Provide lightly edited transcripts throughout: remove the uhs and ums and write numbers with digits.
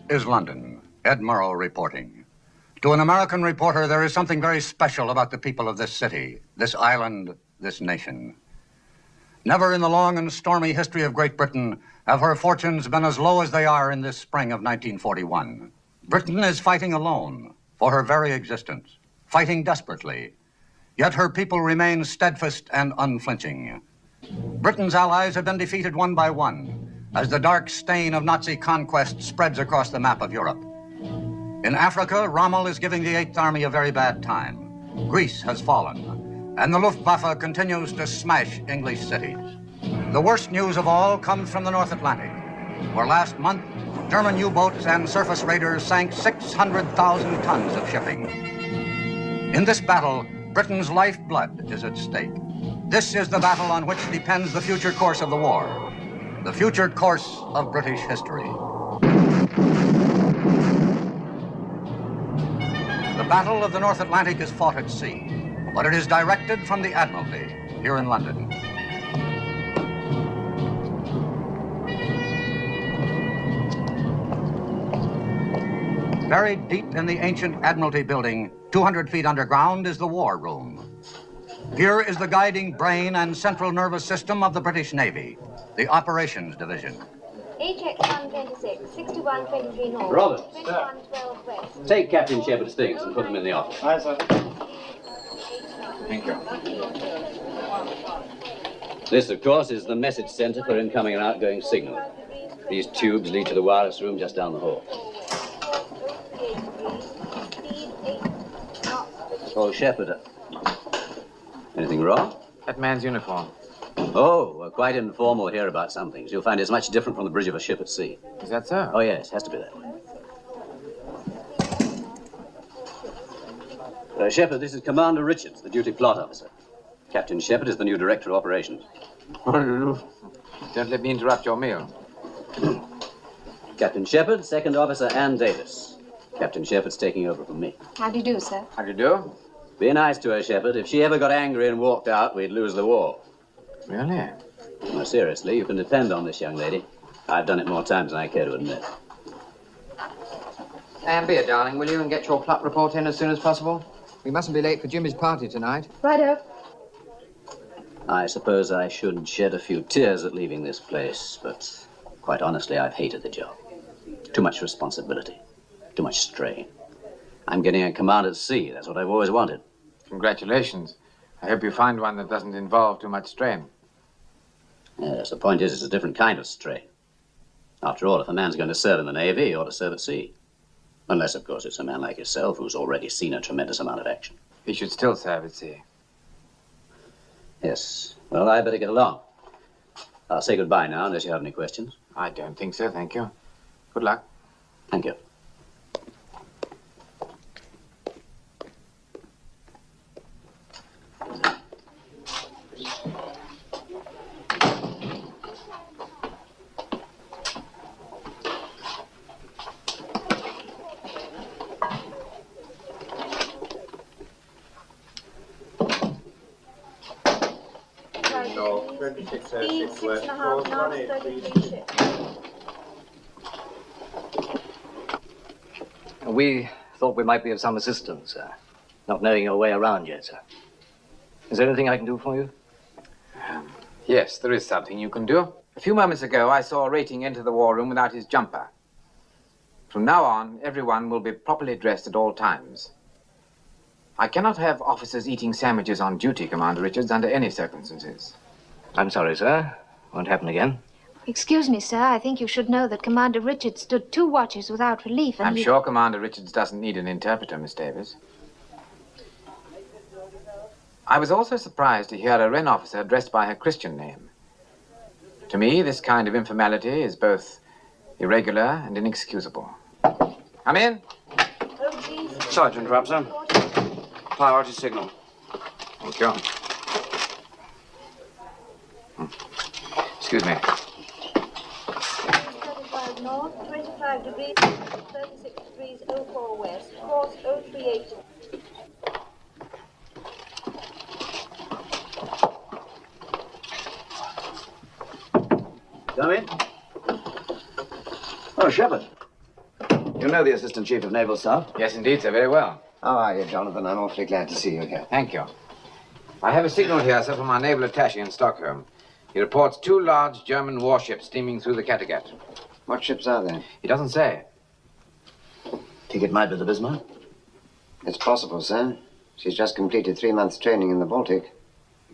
is London. Ed Murrow reporting. To an American reporter, there is something very special about the people of this city, this island, this nation. Never in the long and stormy history of Great Britain have her fortunes been as low as they are in this spring of 1941. Britain is fighting alone for her very existence, fighting desperately. Yet her people remain steadfast and unflinching. Britain's allies have been defeated one by one as the dark stain of Nazi conquest spreads across the map of Europe. In Africa, Rommel is giving the Eighth Army a very bad time. Greece has fallen, and the Luftwaffe continues to smash English cities. The worst news of all comes from the North Atlantic, where last month, German U-boats and surface raiders sank 600,000 tons of shipping. In this battle, Britain's lifeblood is at stake. This is the battle on which depends the future course of the war, the future course of British history. The Battle of the North Atlantic is fought at sea, but it is directed from the Admiralty here in London. Buried deep in the ancient Admiralty building, 200 feet underground, is the War Room. Here is the guiding brain and central nervous system of the British Navy, the Operations Division. HX 126, 6123 North. Robert, 2112 West. Take Captain Shepard's things and put them in the office. Aye, sir. Thank you. This, of course, is the message center for incoming and outgoing signal. These tubes lead to the wireless room just down the hall. Oh, Shepard. Anything wrong? That man's uniform. Oh, we're quite informal here about some things. You'll find it's much different from the bridge of a ship at sea. Is that so? Oh, yes, has to be that way. Shepard, this is Commander Richards, the duty plot officer. Captain Shepard is the new director of operations. What do you do? Don't let me interrupt your meal. Captain Shepard, second officer Ann Davis. Captain Shepard's taking over from me. How do you do, sir? How do you do? Be nice to her, Shepard. If she ever got angry and walked out, we'd lose the war. Really? No, seriously, you can depend on this young lady. I've done it more times than I care to admit. And beer, darling, will you, and get your plot report in as soon as possible? We mustn't be late for Jimmy's party tonight. Righto. I suppose I should shed a few tears at leaving this place, but quite honestly, I've hated the job. Too much responsibility, too much strain. I'm getting a command at sea. That's what I've always wanted. Congratulations. I hope you find one that doesn't involve too much strain. Yes, the point is, it's a different kind of strain. After all, if a man's going to serve in the Navy, he ought to serve at sea. Unless, of course, it's a man like yourself who's already seen a tremendous amount of action. He should still serve at sea. Yes. Well, I better get along. I'll say goodbye now, unless you have any questions. I don't think so, thank you. Good luck. Thank you. Speed 6.5 knots, 33 ships. We thought we might be of some assistance, sir. Not knowing your way around yet, sir. Is there anything I can do for you? Yes, there is something you can do. A few moments ago, I saw a rating enter the war room without his jumper. From now on, everyone will be properly dressed at all times. I cannot have officers eating sandwiches on duty, Commander Richards, under any circumstances. I'm sorry, sir. Won't happen again. Excuse me, sir. I think you should know that Commander Richards stood 2 watches without relief, and I'm sure Commander Richards doesn't need an interpreter, Miss Davis. I was also surprised to hear a Wren officer addressed by her Christian name. To me, this kind of informality is both irregular and inexcusable. Come in. Sergeant Rapser. Priority signal. Thank you. Excuse me. 35 north, 25 degrees, 36 degrees 04 west, course 038. Come in. Oh, Shepard. You know the Assistant Chief of Naval Staff? Yes, indeed, sir. Very well. How are you, Jonathan? I'm awfully glad to see you here. Thank you. I have a signal here, sir, from our naval attaché in Stockholm. He reports 2 large German warships steaming through the Kattegat. What ships are they? He doesn't say. Think it might be the Bismarck? It's possible, sir. She's just completed 3 months' training in the Baltic.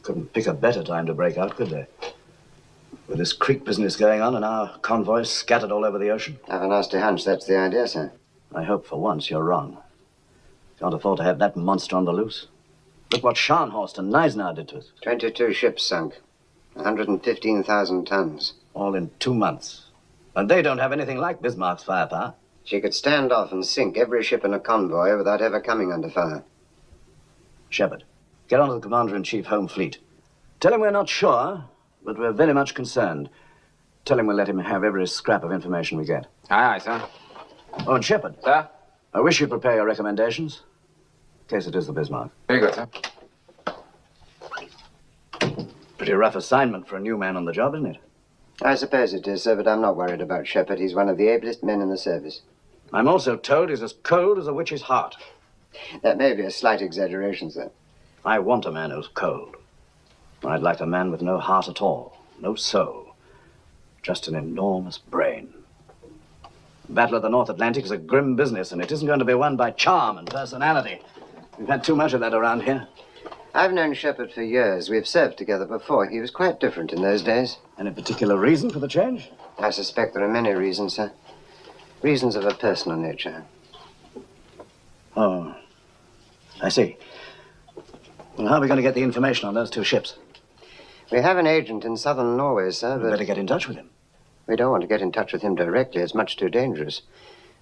Couldn't pick a better time to break out, could they? With this creek business going on and our convoys scattered all over the ocean? I have a nasty hunch that's the idea, sir. I hope for once you're wrong. Can't afford to have that monster on the loose. Look what Scharnhorst and Neisner did to us. 22 ships sunk. 115,000 tons. All in 2 months. And they don't have anything like Bismarck's firepower. She could stand off and sink every ship in a convoy without ever coming under fire. Shepard, get on to the Commander-in-Chief Home Fleet. Tell him we're not sure, but we're very much concerned. Tell him we'll let him have every scrap of information we get. Aye, aye, sir. Oh, and Shepard. Sir? I wish you'd prepare your recommendations, in case it is the Bismarck. Very good, sir. Pretty rough assignment for a new man on the job, isn't it? I suppose it is, sir, but I'm not worried about Shepard. He's one of the ablest men in the service. I'm also told he's as cold as a witch's heart. That may be a slight exaggeration, sir. I want a man who's cold. I'd like a man with no heart at all, no soul, just an enormous brain. The Battle of the North Atlantic is a grim business, and it isn't going to be won by charm and personality. We've had too much of that around here. I've known Shepard for years. We've served together before. He was quite different in those days. Any particular reason for the change? I suspect there are many reasons, sir. Reasons of a personal nature. Oh, I see. Well, how are we going to get the information on those 2 ships? We have an agent in southern Norway, sir, We'd but better get in touch with him. we don't want to get in touch with him directly. It's much too dangerous.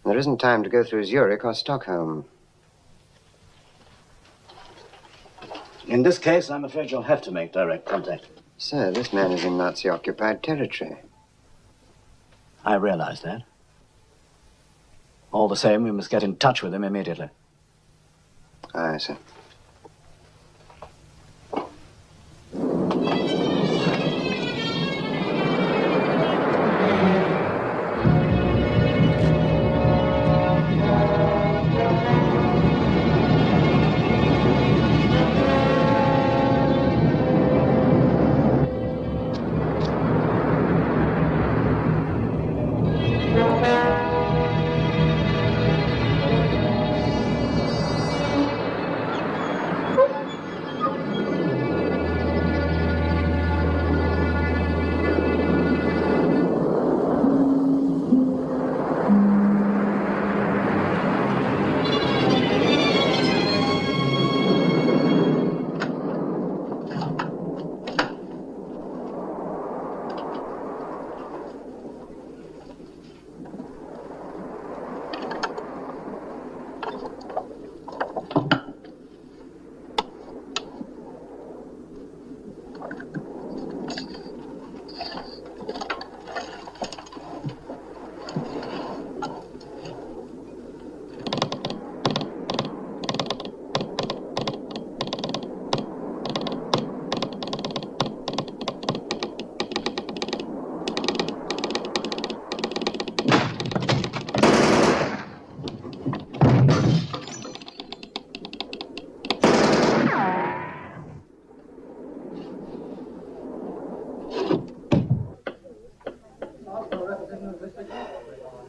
And there isn't time to go through Zurich or Stockholm. In this case, I'm afraid you'll have to make direct contact. Sir, this man is in Nazi-occupied territory. I realize that. All the same, we must get in touch with him immediately. Aye, sir.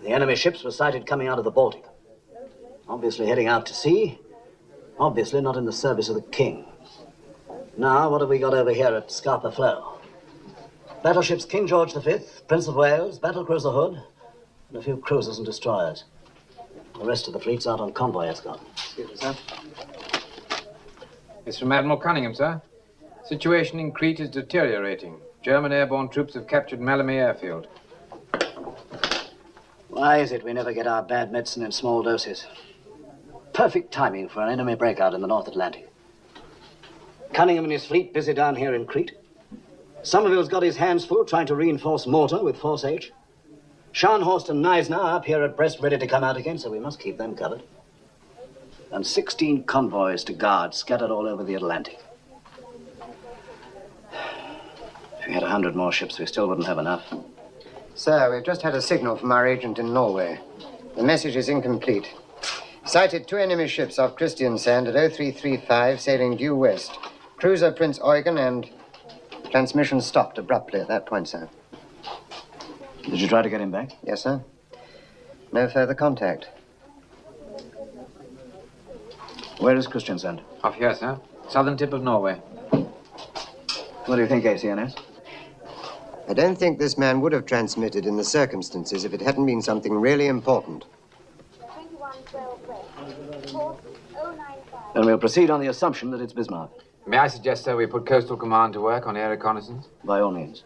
The enemy ships were sighted coming out of the Baltic. Obviously heading out to sea. Obviously not in the service of the king. Now, what have we got over here at Scapa Flow? Battleships King George V, Prince of Wales, battlecruiser Hood, and a few cruisers and destroyers. The rest of the fleet's out on convoy escort. Excuse me, sir. It's from Admiral Cunningham, sir. Situation in Crete is deteriorating. German airborne troops have captured Malmö airfield. Why is it we never get our bad medicine in small doses? Perfect timing for an enemy breakout in the North Atlantic. Cunningham and his fleet busy down here in Crete. Somerville's got his hands full trying to reinforce Malta with Force H. Scharnhorst and Neisner are up here at Brest ready to come out again, so we must keep them covered. And 16 convoys to guard scattered all over the Atlantic. If we had 100 more ships, we still wouldn't have enough. Sir, we've just had a signal from our agent in Norway. The message is incomplete. Sighted 2 enemy ships off Christiansand at 0335, sailing due west. Cruiser Prince Eugen, and transmission stopped abruptly at that point, sir. Did you try to get him back? Yes, sir. No further contact. Where is Christiansand? Off here, sir. Southern tip of Norway. What do you think, ACNS? I don't think this man would have transmitted in the circumstances if it hadn't been something really important. 2112 West, course 095. Then we'll proceed on the assumption that it's Bismarck. May I suggest, sir, we put Coastal Command to work on air reconnaissance? By all means.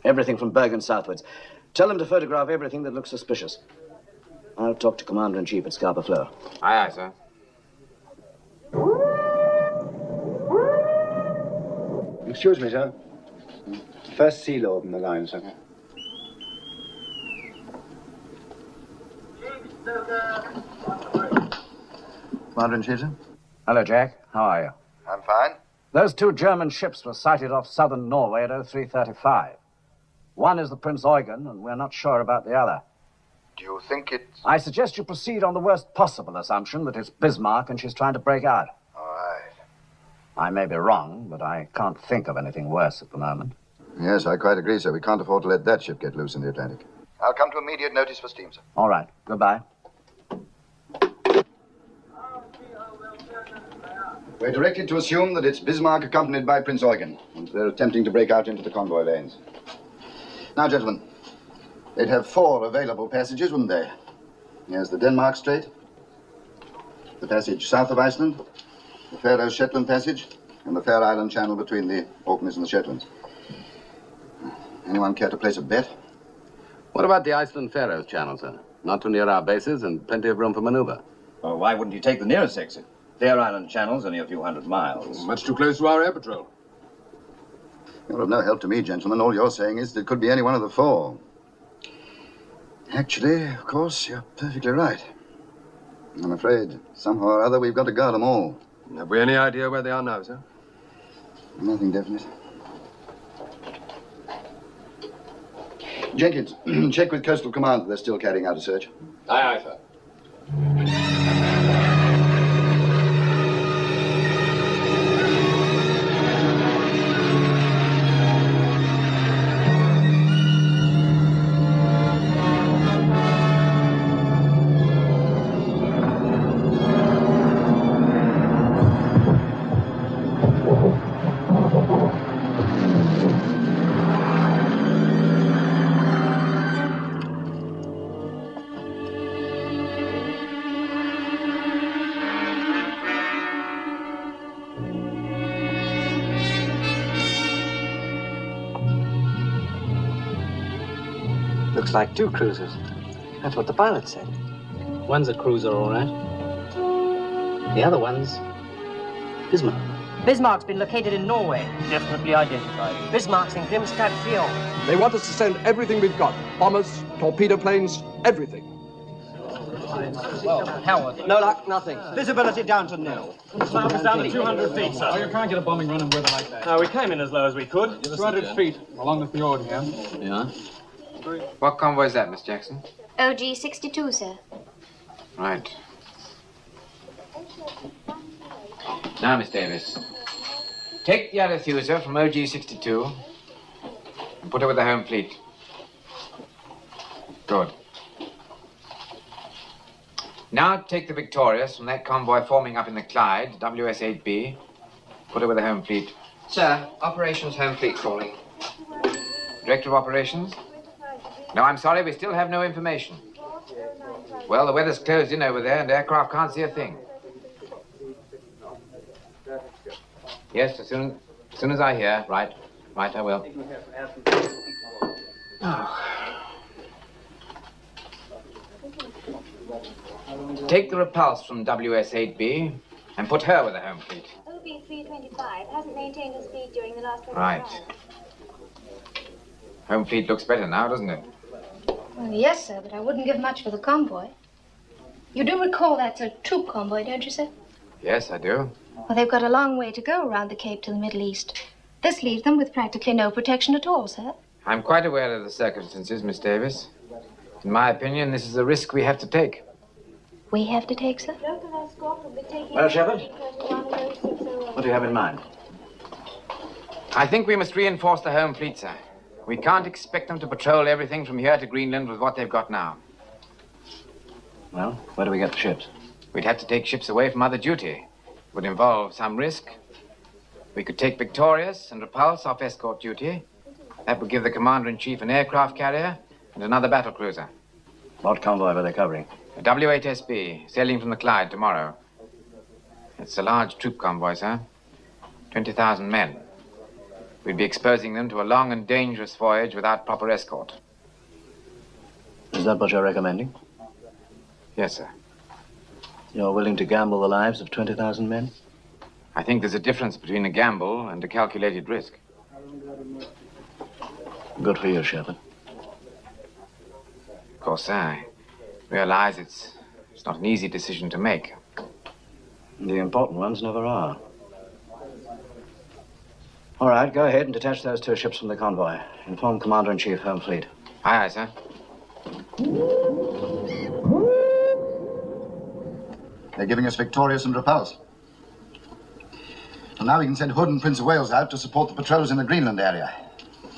Everything from Bergen southwards. Tell them to photograph everything that looks suspicious. I'll talk to Commander-in-Chief at Scarborough Fleur. Aye, aye, sir. Excuse me, sir. First Sea Lord in the line, sir. Commander-in-Chief, sir? Hello, Jack. How are you? I'm fine. Those 2 German ships were sighted off southern Norway at 0335. One is the Prince Eugen, and we're not sure about the other. Do you think it's... I suggest you proceed on the worst possible assumption that it's Bismarck and she's trying to break out. All right. I may be wrong, but I can't think of anything worse at the moment. Yes, I quite agree, sir. We can't afford to let that ship get loose in the Atlantic. I'll come to immediate notice for steam, sir. All right. Goodbye. We're directed to assume that it's Bismarck accompanied by Prince Eugen, and they're attempting to break out into the convoy lanes. Now, gentlemen, they'd have 4 available passages, wouldn't they? Here's the Denmark Strait, the passage south of Iceland, the Faroe-Shetland Passage, and the Fair Island Channel between the Orkneys and the Shetlands. Anyone care to place a bet? What about the Iceland-Faroes Channel, sir? Not too near our bases and plenty of room for maneuver. Well, why wouldn't you take the nearest exit? Their island channel's only a few hundred miles. Much too close to our air patrol. You're of no help to me, gentlemen. All you're saying is that it could be any one of the 4. Actually, of course, you're perfectly right. I'm afraid, somehow or other, we've got to guard them all. Have we any idea where they are now, sir? Nothing definite. Jenkins, check with Coastal Command that they're still carrying out a search. Aye, aye, sir. Looks like 2 cruisers. That's what the pilot said. One's a cruiser, all right. The other one's Bismarck. Bismarck's been located in Norway. Definitely identified. Bismarck's in Grimstad Fjord. They want us to send everything we've got. Bombers, torpedo planes, everything. Howard. No luck, nothing. Visibility down to nil. Snout is down to 200 feet, sir. Oh, you can't get a bombing run in weather like that. No, we came in as low as we could. 200 feet along the fjord here. Yeah? What convoy is that, Miss Jackson? OG 62, sir. Right. Now, Miss Davis, take the Arethusa from OG 62 and put her with the home fleet. Good. Now take the Victorious from that convoy forming up in the Clyde, WS-8B. Put her with the home fleet. Sir, operations home fleet calling. Director of Operations? No, I'm sorry, we still have no information. Well, the weather's closed in over there and aircraft can't see a thing. Yes, as soon as I hear. Right, I will. Oh. Take the Repulse from WS-8B and put her with the home fleet. OB 325 hasn't maintained his speed during the last 20 Right. hours. Home fleet looks better now, doesn't it? Well, yes, sir, but I wouldn't give much for the convoy. You do recall that's a troop convoy, don't you, sir? Yes, I do. Well, they've got a long way to go around the Cape to the Middle East. This leaves them with practically no protection at all, sir. I'm quite aware of the circumstances, Miss Davis. In my opinion, this is a risk we have to take. We have to take, sir? Local escort will be taking... Well, Shepard? What do you have in mind? I think we must reinforce the home fleet, sir. We can't expect them to patrol everything from here to Greenland with what they've got now. Well, where do we get the ships? We'd have to take ships away from other duty. It would involve some risk. We could take Victorious and Repulse off escort duty. That would give the Commander-in-Chief an aircraft carrier and another battle cruiser. What convoy were they covering? A W-8SB, sailing from the Clyde tomorrow. It's a large troop convoy, sir. 20,000 men. We'd be exposing them to a long and dangerous voyage without proper escort. Is that what you're recommending? Yes, sir. You're willing to gamble the lives of 20,000 men? I think there's a difference between a gamble and a calculated risk. Good for you, Shepard. Of course, sir, I realize it's not an easy decision to make. The important ones never are. All right, go ahead and detach those 2 ships from the convoy. Inform Commander-in-Chief, Home Fleet. Aye, aye, sir. They're giving us Victorious and Repulse. And now we can send Hood and Prince of Wales out to support the patrols in the Greenland area.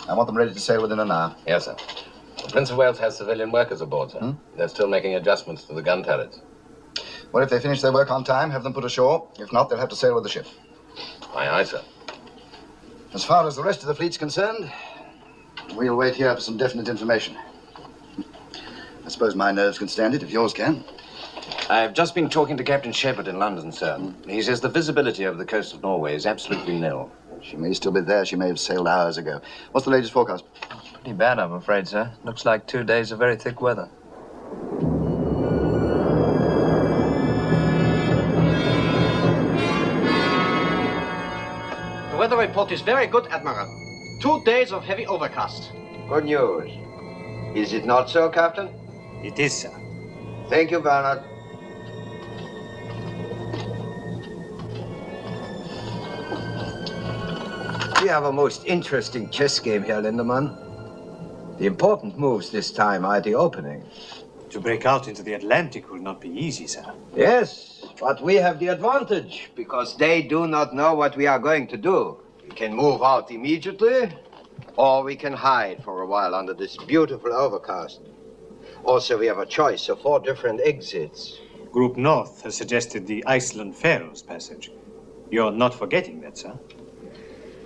I want them ready to sail within an hour. Yes, sir. The Prince of Wales has civilian workers aboard, sir. They're still making adjustments to the gun turrets. Well, if they finish their work on time, have them put ashore. If not, they'll have to sail with the ship. Aye, aye, sir. As far as the rest of the fleet's concerned, we'll wait here for some definite information. I suppose my nerves can stand it, if yours can. I've just been talking to Captain Shepard in London, sir. He says the visibility of the coast of Norway is absolutely nil. She may still be there. She may have sailed hours ago. What's the latest forecast? Pretty bad, I'm afraid, sir. Looks like 2 days of very thick weather. The weather report is very good, Admiral. 2 days of heavy overcast. Good news. Is it not so, Captain? It is, sir. Thank you, Bernard. We have a most interesting chess game here, Lindemann. The important moves this time are the opening. To break out into the Atlantic will not be easy, sir. Yes, but we have the advantage because they do not know what we are going to do. We can move out immediately, or we can hide for a while under this beautiful overcast. Also, we have a choice of 4 different exits. Group North has suggested the Iceland-Faroes passage. You're not forgetting that, sir?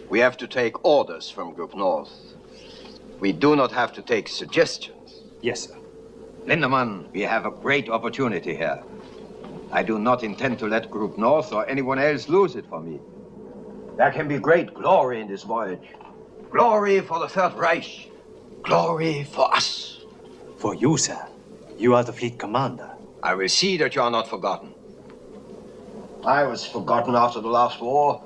We have to take orders from Group North. We do not have to take suggestions. Yes, sir. Lindemann, we have a great opportunity here. I do not intend to let Group North or anyone else lose it for me. There can be great glory in this voyage. Glory for the Third Reich. Glory for us. For you, sir. You are the fleet commander. I will see that you are not forgotten. I was forgotten after the last war.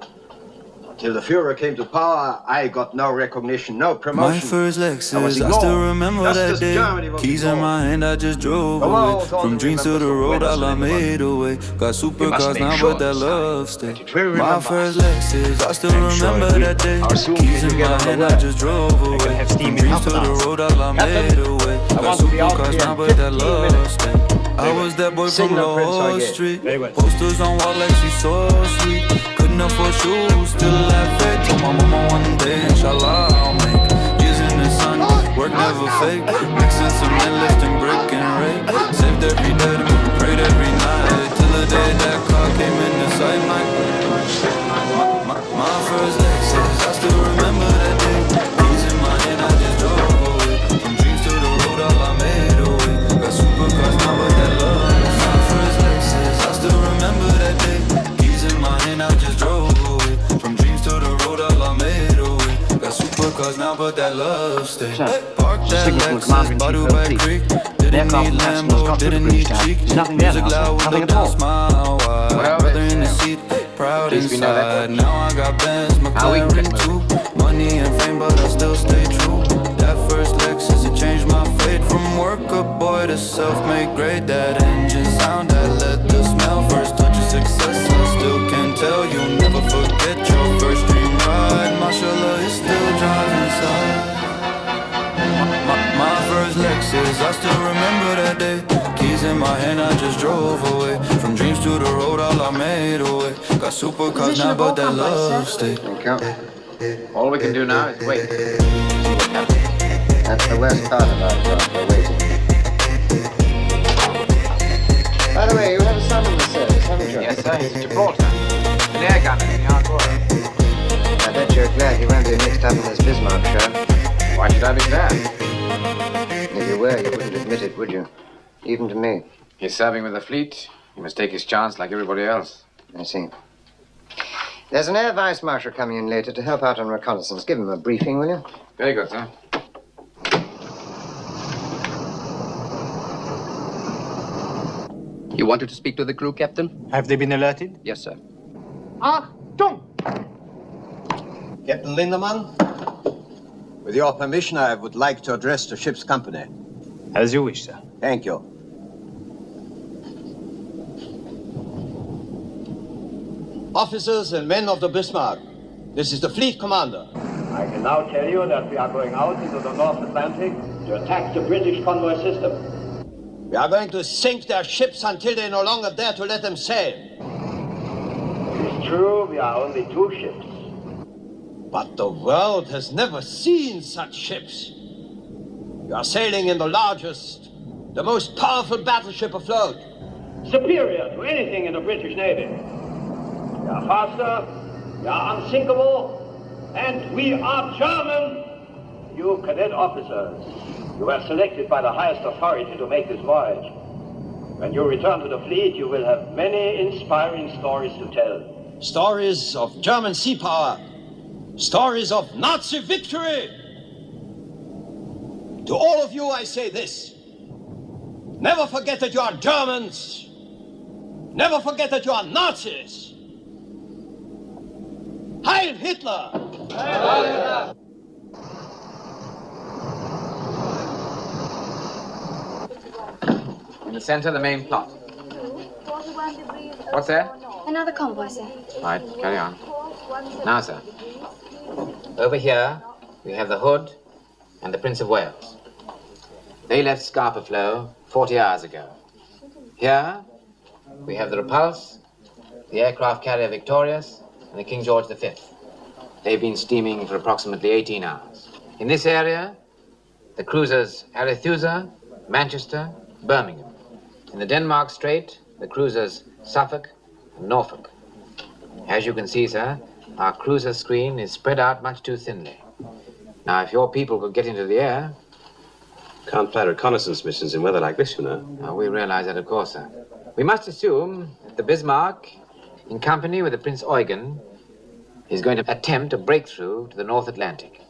Until the Führer came to power, I got no recognition, no promotion. My first Lexus, I still remember that day. Keys in my hand, I just drove away. From dreams to the road, all I made away. Got supercars now, but that love stay. My first Lexus, I still remember that day. Keys in my hand, I just drove away. From dreams to the road, all I made away. Got supercars now, but that love stay. I was that boy from Lower Street. Posters on wall like she so sweet. Couldn't afford shoes, still have faith. Told my mama one day, inshallah, I'll make years in the sun. Work never fake. Mixing cement, lifting brick and rake. Saved every day, prayed every night. Till the day that car came in the sight. My first Lexus, I still remember that day. Keys in my hand, I just drove away. From dreams to the road, all I made away. Got supercars now, but that love. My first Lexus, I still remember that day. Keys in my hand, I just drove away. From dreams to the road, all I made away. Got supercars now, but that love stay. Parked that Lexus, bottle by creek. Didn't need Lambo, didn't need cheek. Music loud, window down, smile wide. Brother in the seat, proud inside. Now I got Benz, McLaren too. Money and fame, but I still stay true. That first Lexus, it changed my fate. From worker boy to self-made great. That engine sound, that leather smell. First touch of success, I still can tell. You'll never forget your first dream ride. Mashallah, it still drives inside. My first Lexus, I still remember that day. Keys in my hand. and I just drove away. From dreams to the road, all I made away. Got supercars now, but that love stay. Thank you. All we can do now is wait. See what happens. That's the worst part of our job, we're waiting. By the way, you have a son in the service, haven't you? Yes, sir. He's at Gibraltar. An air gunner in the Argora. I bet you're glad he won't be mixed up in this Bismarck show. Why should I be glad? If you were, you wouldn't admit it, would you? Even to me. He's serving with the fleet. He must take his chance like everybody else. I see. There's an air vice marshal coming in later to help out on reconnaissance. Give him a briefing, will you? Very good, sir. You wanted to speak to the crew, Captain? Have they been alerted? Yes, sir. Achtung! Captain Lindemann, with your permission, I would like to address the ship's company. As you wish, sir. Thank you. Officers and men of the Bismarck, this is the fleet commander. I can now tell you that we are going out into the North Atlantic to attack the British convoy system. We are going to sink their ships until they no longer dare to let them sail. It is true, we are only 2 ships. But the world has never seen such ships. You are sailing in the largest, the most powerful battleship afloat. Superior to anything in the British Navy. We are faster, we are unsinkable, and we are German. You cadet officers, you were selected by the highest authority to make this voyage. When you return to the fleet, you will have many inspiring stories to tell. Stories of German sea power. Stories of Nazi victory. To all of you, I say this. Never forget that you are Germans. Never forget that you are Nazis. Heil Hitler! Heil Hitler! In the center, the main plot. What's there? Another convoy, sir. Right, carry on. Now, sir. Over here, we have the Hood and the Prince of Wales. They left Scapa Flow 40 hours ago. Here, we have the Repulse, the aircraft carrier Victorious, and the King George V. They've been steaming for approximately 18 hours. In this area, the cruisers Arethusa, Manchester, Birmingham. In the Denmark Strait, the cruisers Suffolk and Norfolk. As you can see, sir, our cruiser screen is spread out much too thinly. Now, if your people could get into the air... Can't fly reconnaissance missions in weather like this, you know. Oh, we realize that, of course, sir. We must assume that the Bismarck, in company with the Prince Eugen, is going to attempt a breakthrough to the North Atlantic.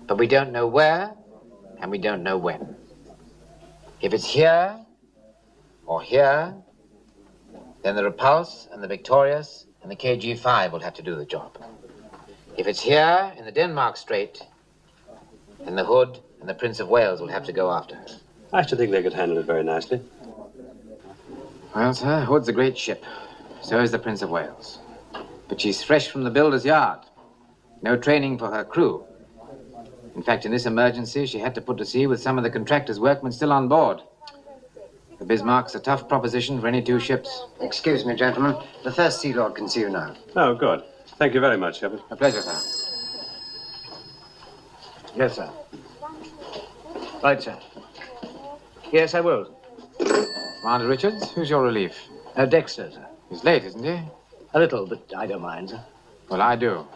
But we don't know where, and we don't know when. If it's here, or here, then the Repulse and the Victorious and the KG-5 will have to do the job. If it's here, in the Denmark Strait, then the Hood and the Prince of Wales will have to go after her. I should think they could handle it very nicely. Well, sir, Hood's a great ship. So is the Prince of Wales. But she's fresh from the builder's yard. No training for her crew. In fact, in this emergency, she had to put to sea with some of the contractor's workmen still on board. The Bismarck's a tough proposition for any 2 ships. Excuse me, gentlemen. The First Sea Lord can see you now. Oh, good. Thank you very much, Shepard. A pleasure, sir. Yes, sir. Right, sir. Yes, I will. Commander Richards, who's your relief? Dexter, sir. He's late, isn't he? A little, but I don't mind, sir. Well, I do.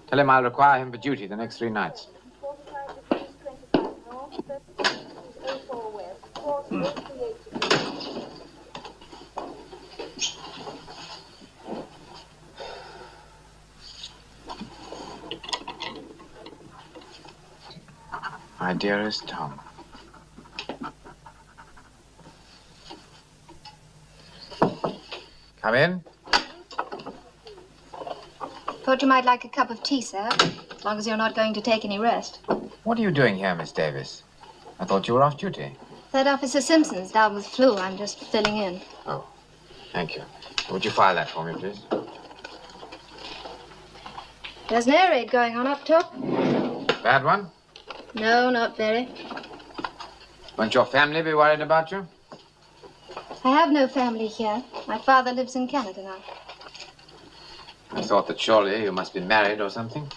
Tell him I'll require him for duty the next 3 nights. My dearest Tom. Come in. Thought you might like a cup of tea, sir, as long as you're not going to take any rest. What are you doing here, Miss Davis? I thought you were off duty. Third Officer Simpson's down with flu. I'm just filling in. Oh, thank you. Would you file that for me, please? There's an air raid going on up top. Bad one? No, not very. Won't your family be worried about you? I have no family here. My father lives in Canada now. I thought that surely you must be married or something.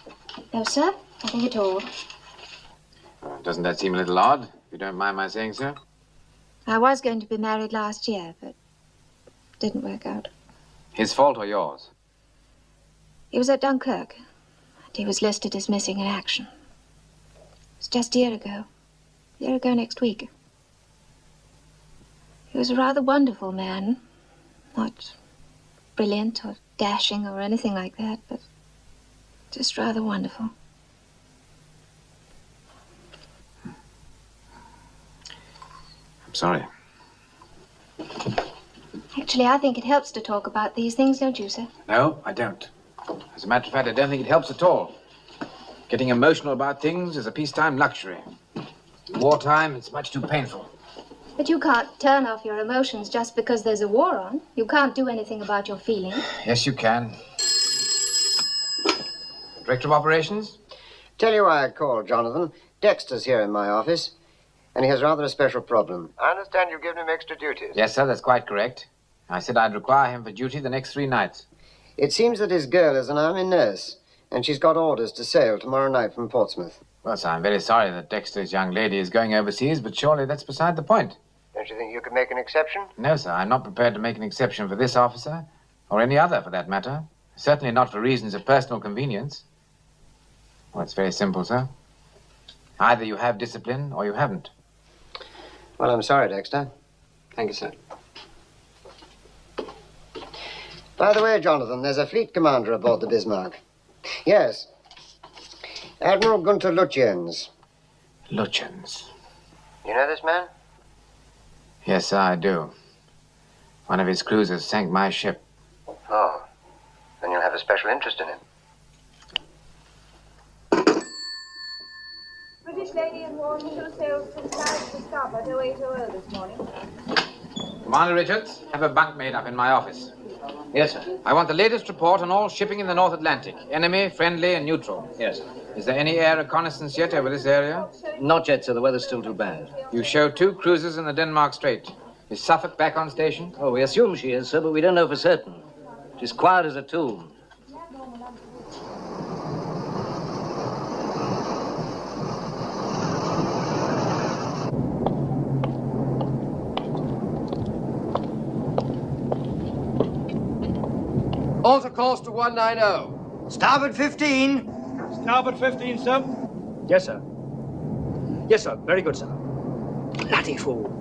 No, sir. Nothing at all. Doesn't that seem a little odd, if you don't mind my saying so? I was going to be married last year, but it didn't work out. His fault or yours? He was at Dunkirk, and he was listed as missing in action. It was just a year ago. A year ago next week. He was a rather wonderful man. Not brilliant or dashing or anything like that, but just rather wonderful. I'm sorry. Actually, I think it helps to talk about these things, don't you, sir? No, I don't. As a matter of fact, I don't think it helps at all. Getting emotional about things is a peacetime luxury. Wartime, it's much too painful. But you can't turn off your emotions just because there's a war on. You can't do anything about your feelings. Yes, you can. Director of Operations? Tell you why I called, Jonathan. Dexter's here in my office, and he has rather a special problem. I understand you've given him extra duties. Yes, sir, that's quite correct. I said I'd require him for duty the next 3 nights. It seems that his girl is an army nurse, and she's got orders to sail tomorrow night from Portsmouth. Well, sir, I'm very sorry that Dexter's young lady is going overseas, but surely that's beside the point. Don't you think you could make an exception? No, sir, I'm not prepared to make an exception for this officer, or any other for that matter. Certainly not for reasons of personal convenience. Well, it's very simple, sir. Either you have discipline or you haven't. Well, I'm sorry, Dexter. Thank you, sir. By the way, Jonathan, there's a fleet commander aboard the Bismarck. Yes. Admiral Gunther Lutyens. Lutyens? You know this man? Yes, sir, I do. One of his cruisers sank my ship. Oh. Then you'll have a special interest in him. British lady in war, 2 sails from south to starboard, 0800 this morning. Commander Richards, have a bunk made up in my office. Yes, sir. I want the latest report on all shipping in the North Atlantic. Enemy, friendly, and neutral. Yes, sir. Is there any air reconnaissance yet over this area? Not yet, sir. The weather's still too bad. You show 2 cruisers in the Denmark Strait. Is Suffolk back on station? Oh, we assume she is, sir, but we don't know for certain. She's quiet as a tomb. Alter course to 190. Starboard 15. Starboard 15, sir. Yes, sir. Yes, sir. Very good, sir. Bloody fool.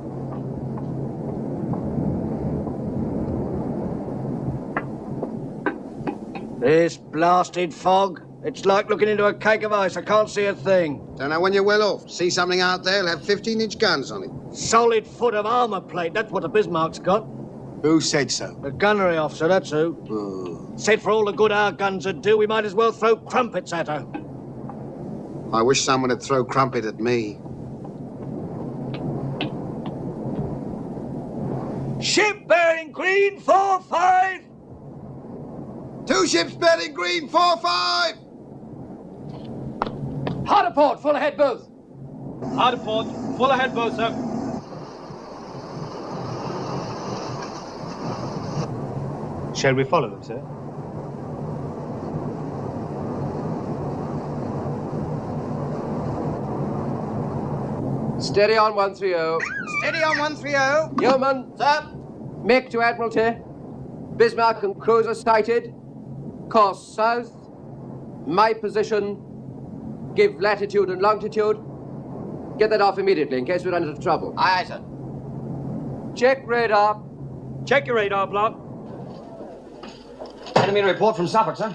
This blasted fog. It's like looking into a cake of ice. I can't see a thing. Don't know when you're well off. See something out there, it'll have 15-inch guns on it. Solid foot of armor plate. That's what the Bismarck's got. Who said so? The gunnery officer, that's who. Said for all the good our guns would do, we might as well throw crumpets at her. I wish someone would throw crumpet at me. Ship bearing green 4-5. 2 ships bearing green 4-5. Hard port, full ahead both. Hard port, full ahead both, sir. Shall we follow them, sir? Steady on 130. Steady on 130. Yeoman. Sir. Make to Admiralty. Bismarck and cruiser sighted. Course south. My position. Give latitude and longitude. Get that off immediately in case we run into trouble. Aye, aye, sir. Check radar. Check your radar block. Enemy report from Suffolk, sir.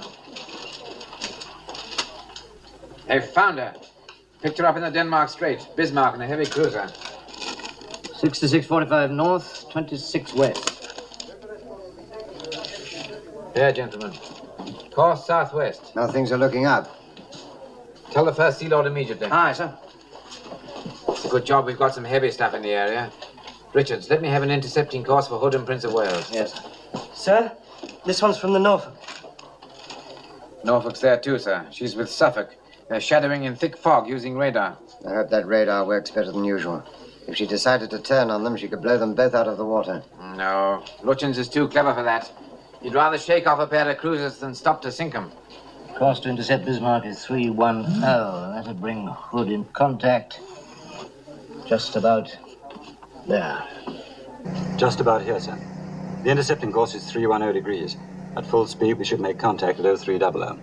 They've found her. Picked her up in the Denmark Strait. Bismarck in a heavy cruiser. 6645 north, 26 west. Here, gentlemen. Course southwest. Now things are looking up. Tell the first Sea Lord immediately. Aye, sir. It's a good job we've got some heavy stuff in the area. Richards, let me have an intercepting course for Hood and Prince of Wales. Yes, sir. Sir, this one's from the Norfolk. Norfolk's there too, sir. She's with Suffolk. They're shadowing in thick fog using radar. I hope that radar works better than usual. If she decided to turn on them, she could blow them both out of the water. No, Lutyens is too clever for that. He'd rather shake off a pair of cruisers than stop to sink them. Course to intercept Bismarck is 310. That'll bring Hood in contact just about there. Just about here, sir. The intercepting course is 310 degrees. At full speed, we should make contact at 0300.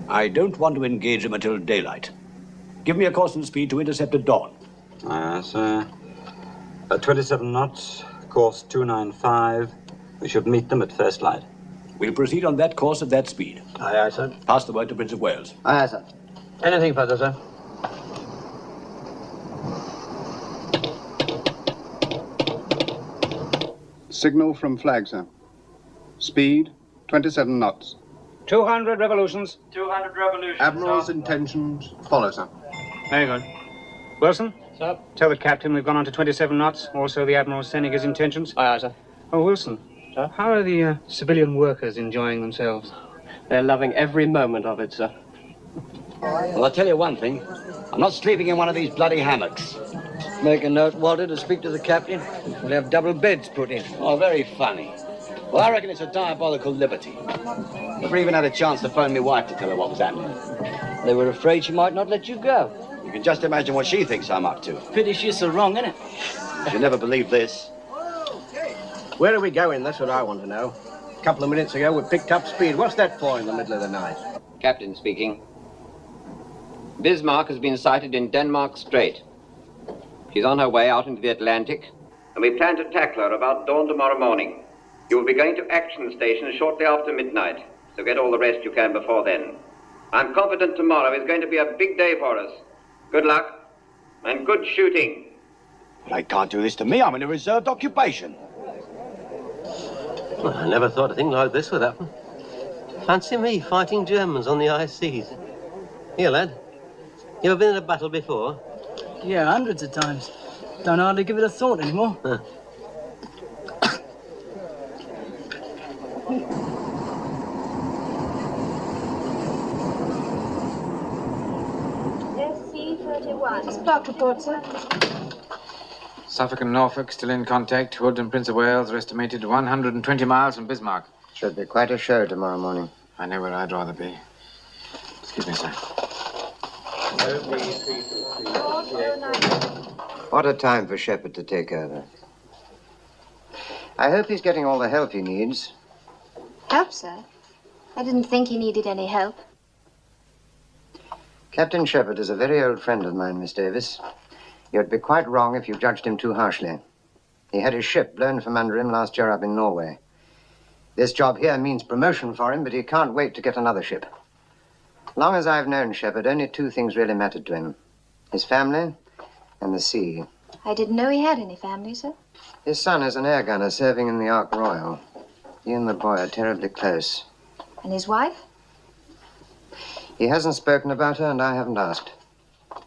I don't want to engage them until daylight. Give me a course and speed to intercept at dawn. Sir. At 27 knots, course 295. We should meet them at first light. We'll proceed on that course at that speed. Aye, aye, sir. Pass the word to Prince of Wales. Aye, sir. Anything further, sir? Signal from flag, sir. Speed, 27 knots. 200 revolutions. 200 revolutions. Admiral's intentions follow, sir. Very good. Wilson? Sir? Tell the captain we've gone on to 27 knots. Also, the Admiral's sending his intentions. Aye, aye, sir. Oh, Wilson. Sir? How are the civilian workers enjoying themselves? They're loving every moment of it, sir. Well, I'll tell you one thing. I'm not sleeping in one of these bloody hammocks. Make a note, Walter, to speak to the captain. We'll have double beds put in. Oh, very funny. Well, I reckon it's a diabolical liberty. Never even had a chance to phone my wife to tell her what was happening. They were afraid she might not let you go. You can just imagine what she thinks I'm up to. Pity she's so wrong, isn't it? She'll never believe this. Where are we going? That's what I want to know. A couple of minutes ago, we picked up speed. What's that for in the middle of the night? Captain speaking. Bismarck has been sighted in Denmark Strait. She's on her way out into the Atlantic, and we plan to tackle her about dawn tomorrow morning. You will be going to action stations shortly after midnight, so get all the rest you can before then. I'm confident tomorrow is going to be a big day for us. Good luck, and good shooting. They can't do this to me. I'm in a reserved occupation. Well, I never thought a thing like this would happen. Fancy me fighting Germans on the high seas. Here, lad. You ever been in a battle before? Yeah, hundreds of times. Don't hardly give it a thought anymore. Huh. SC-31. Spark report, sir. Suffolk and Norfolk still in contact. Hood and Prince of Wales are estimated 120 miles from Bismarck. Should be quite a show tomorrow morning. I know where I'd rather be. Excuse me, sir. What a time for Shepard to take over. I hope he's getting all the help he needs. Help, sir? I didn't think he needed any help. Captain Shepard is a very old friend of mine, Miss Davis. You'd be quite wrong if you judged him too harshly. He had his ship blown from under him last year up in Norway. This job here means promotion for him, but he can't wait to get another ship. Long as I've known Shepard, only two things really mattered to him. His family and the sea. I didn't know he had any family, sir. His son is an air gunner serving in the Ark Royal. He and the boy are terribly close. And his wife? He hasn't spoken about her, and I haven't asked.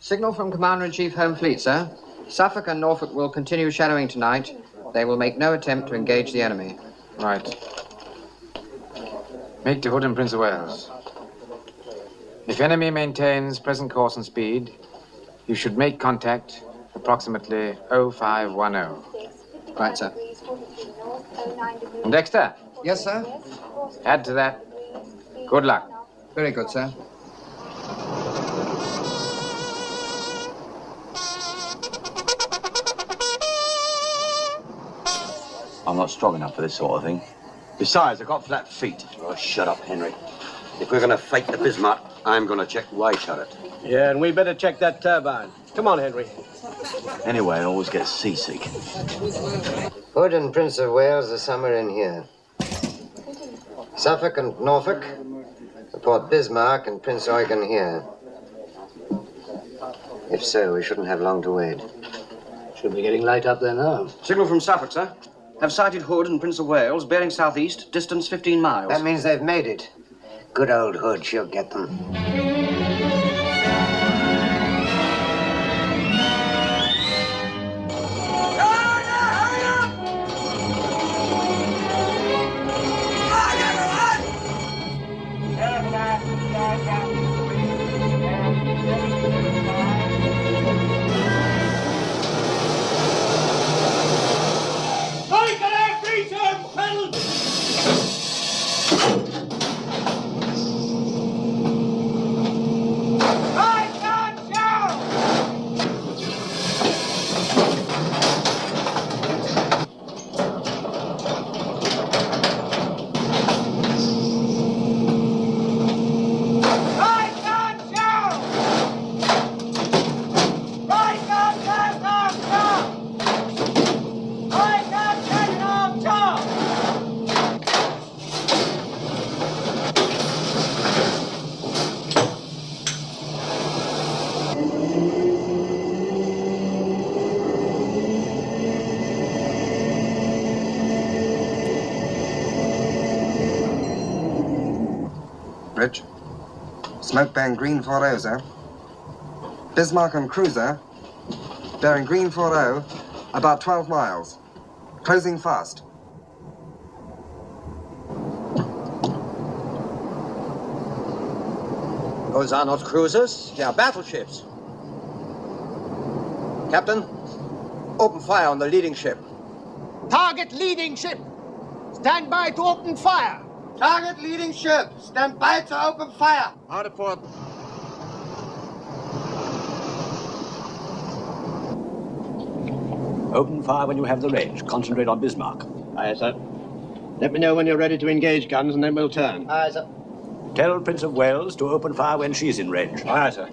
Signal from Commander-in-Chief Home Fleet, sir. Suffolk and Norfolk will continue shadowing tonight. They will make no attempt to engage the enemy. Right. Make to Hood and Prince of Wales. If enemy maintains present course and speed, you should make contact approximately 0510. Right, sir. And Dexter? Yes, sir? Add to that. Good luck. Very good, sir. I'm not strong enough for this sort of thing. Besides, I've got flat feet. Oh, shut up, Henry. If we're going to fight the Bismarck, I'm going to check right turret. Yeah, and we better check that turbine. Come on, Henry. Anyway, I always get seasick. Hood and Prince of Wales are somewhere in here. Suffolk and Norfolk report Bismarck and Prince Eugen here. If so, we shouldn't have long to wait. Should be getting light up there now. Signal from Suffolk, sir. Have sighted Hood and Prince of Wales, bearing southeast, distance 15 miles. That means they've made it. Good old Hood, she'll get them. Smoke bearing green 40, sir. Bismarck and cruiser bearing green 40, about 12 miles. Closing fast. Those are not cruisers, they are battleships. Captain, open fire on the leading ship. Target leading ship. Stand by to open fire. Target leading ship. Stand by to open fire. Out of port. Open fire when you have the range. Concentrate on Bismarck. Aye, sir. Let me know when you're ready to engage guns, and then we'll turn. Aye, sir. Tell Prince of Wales to open fire when she's in range. Aye, sir.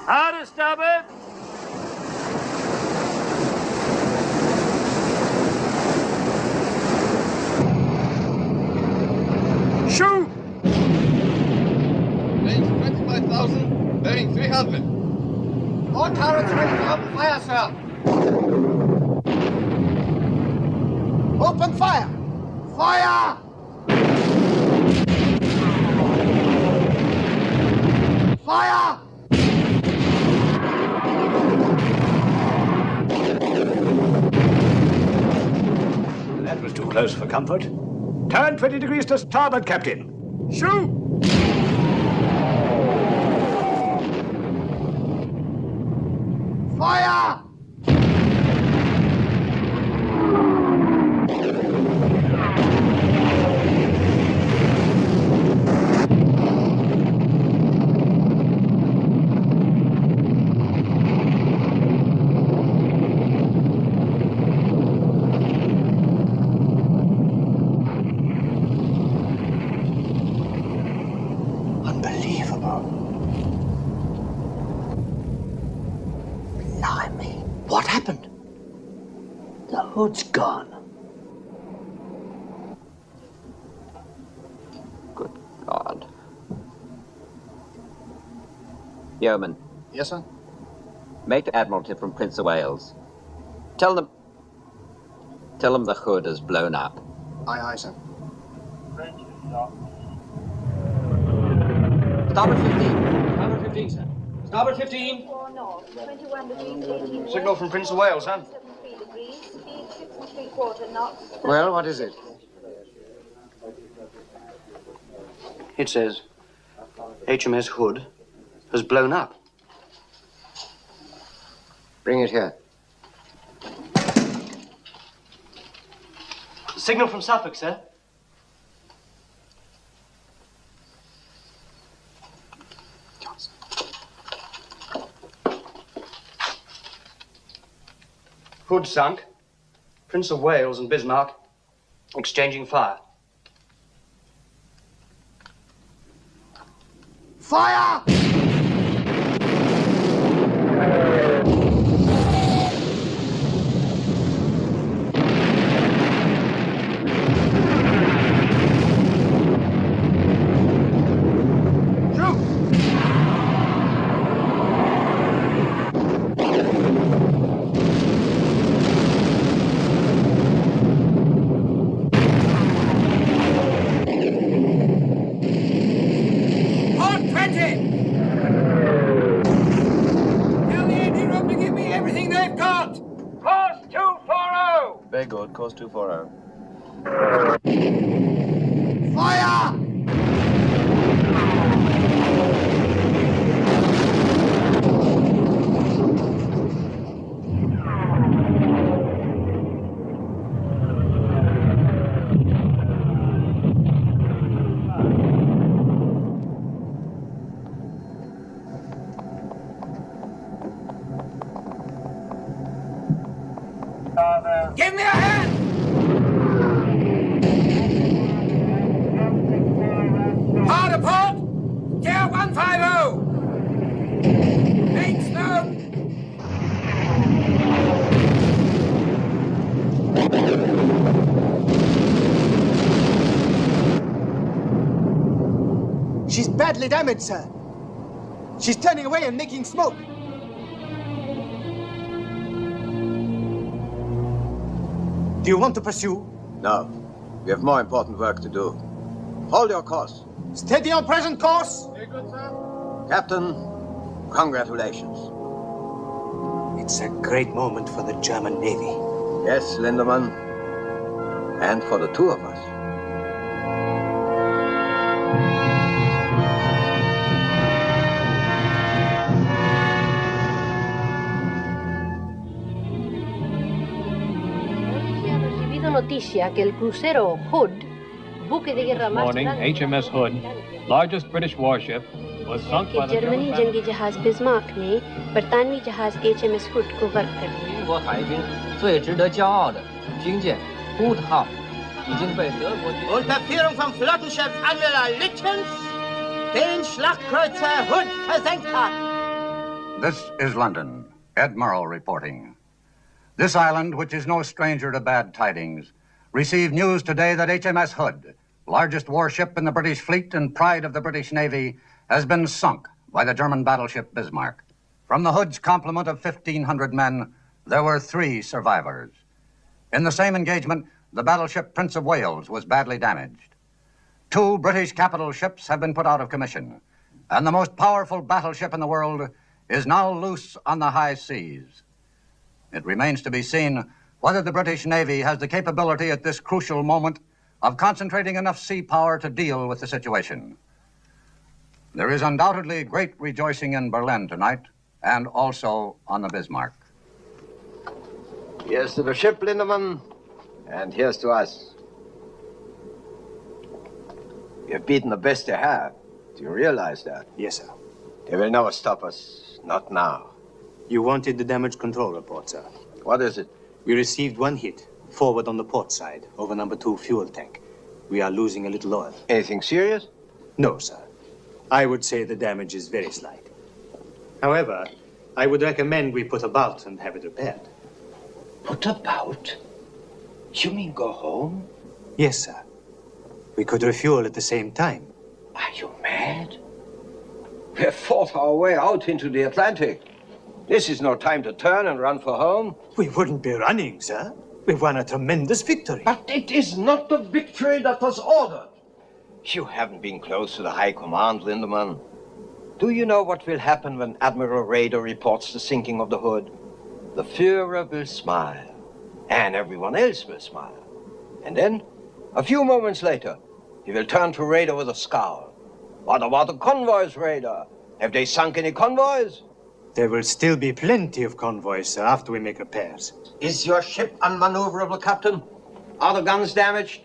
Hard to starboard. Shoot! Range 25,000, bearing 300. All turrets ready to open fire, sir. Open fire! Fire! Fire! That was too close for comfort. Turn 20 degrees to starboard, Captain. Shoot! Fire! What happened? The hood's gone. Good God. Yeoman. Yes, sir? Make Admiralty from Prince of Wales. Tell them the hood has blown up. Aye, aye, sir. Starboard 15. Starboard 15, sir. Starboard 15. 4 north, 21 degrees 18 west. Signal from Prince of Wales, huh? 73 degrees, speed 6 3/4 knots. Well, what is it? It says HMS Hood has blown up. Bring it here. Signal from Suffolk, sir. Hood sunk. Prince of Wales and Bismarck exchanging fire. Fire! Very good. Course 240. Fire! Give me a hand! Hard apart! Gear 150! Make smoke! She's badly damaged, sir. She's turning away and making smoke. Do you want to pursue? No. We have more important work to do. Hold your course. Steady on present course. Very good, sir. Captain, congratulations. It's a great moment for the German Navy. Yes, Lindemann. And for the two of us. Noticia que el crucero Hood, buque de guerra más Morning, grande HMS Hood, largest British warship, was sunk by the Germany German जंगी जहाज Bismarck ने बरतानवी जहाज HMS Hood को गर्क कर दिया। 英国海军最值得骄傲的军舰 Hood 号已经被德国军 Unter Führung vom Flottenchef Admiral Lichtens den Schlachtkreuzer Hood versenkt hat. This is London. Ed Murrow reporting. This island, which is no stranger to bad tidings, received news today that HMS Hood, largest warship in the British fleet and pride of the British Navy, has been sunk by the German battleship Bismarck. From the Hood's complement of 1,500 men, there were 3 survivors. In the same engagement, the battleship Prince of Wales was badly damaged. 2 British capital ships have been put out of commission, and the most powerful battleship in the world is now loose on the high seas. It remains to be seen whether the British Navy has the capability at this crucial moment of concentrating enough sea power to deal with the situation. There is undoubtedly great rejoicing in Berlin tonight, and also on the Bismarck. Here's to the ship, Lindemann, and here's to us. You've beaten the best they have. Do you realize that? Yes, sir. They will never stop us. Not now. You wanted the damage control report, sir. What is it? We received 1 hit, forward on the port side, over number 2 fuel tank. We are losing a little oil. Anything serious? No, sir. I would say the damage is very slight. However, I would recommend we put about and have it repaired. Put about? You mean go home? Yes, sir. We could refuel at the same time. Are you mad? We have fought our way out into the Atlantic. This is no time to turn and run for home. We wouldn't be running, sir. We've won a tremendous victory. But it is not the victory that was ordered. You haven't been close to the High Command, Lindemann. Do you know what will happen when Admiral Raeder reports the sinking of the Hood? The Führer will smile, and everyone else will smile. And then, a few moments later, he will turn to Raeder with a scowl. What about the convoys, Raeder? Have they sunk any convoys? There will still be plenty of convoys, sir, after we make repairs. Is your ship unmaneuverable, Captain? Are the guns damaged?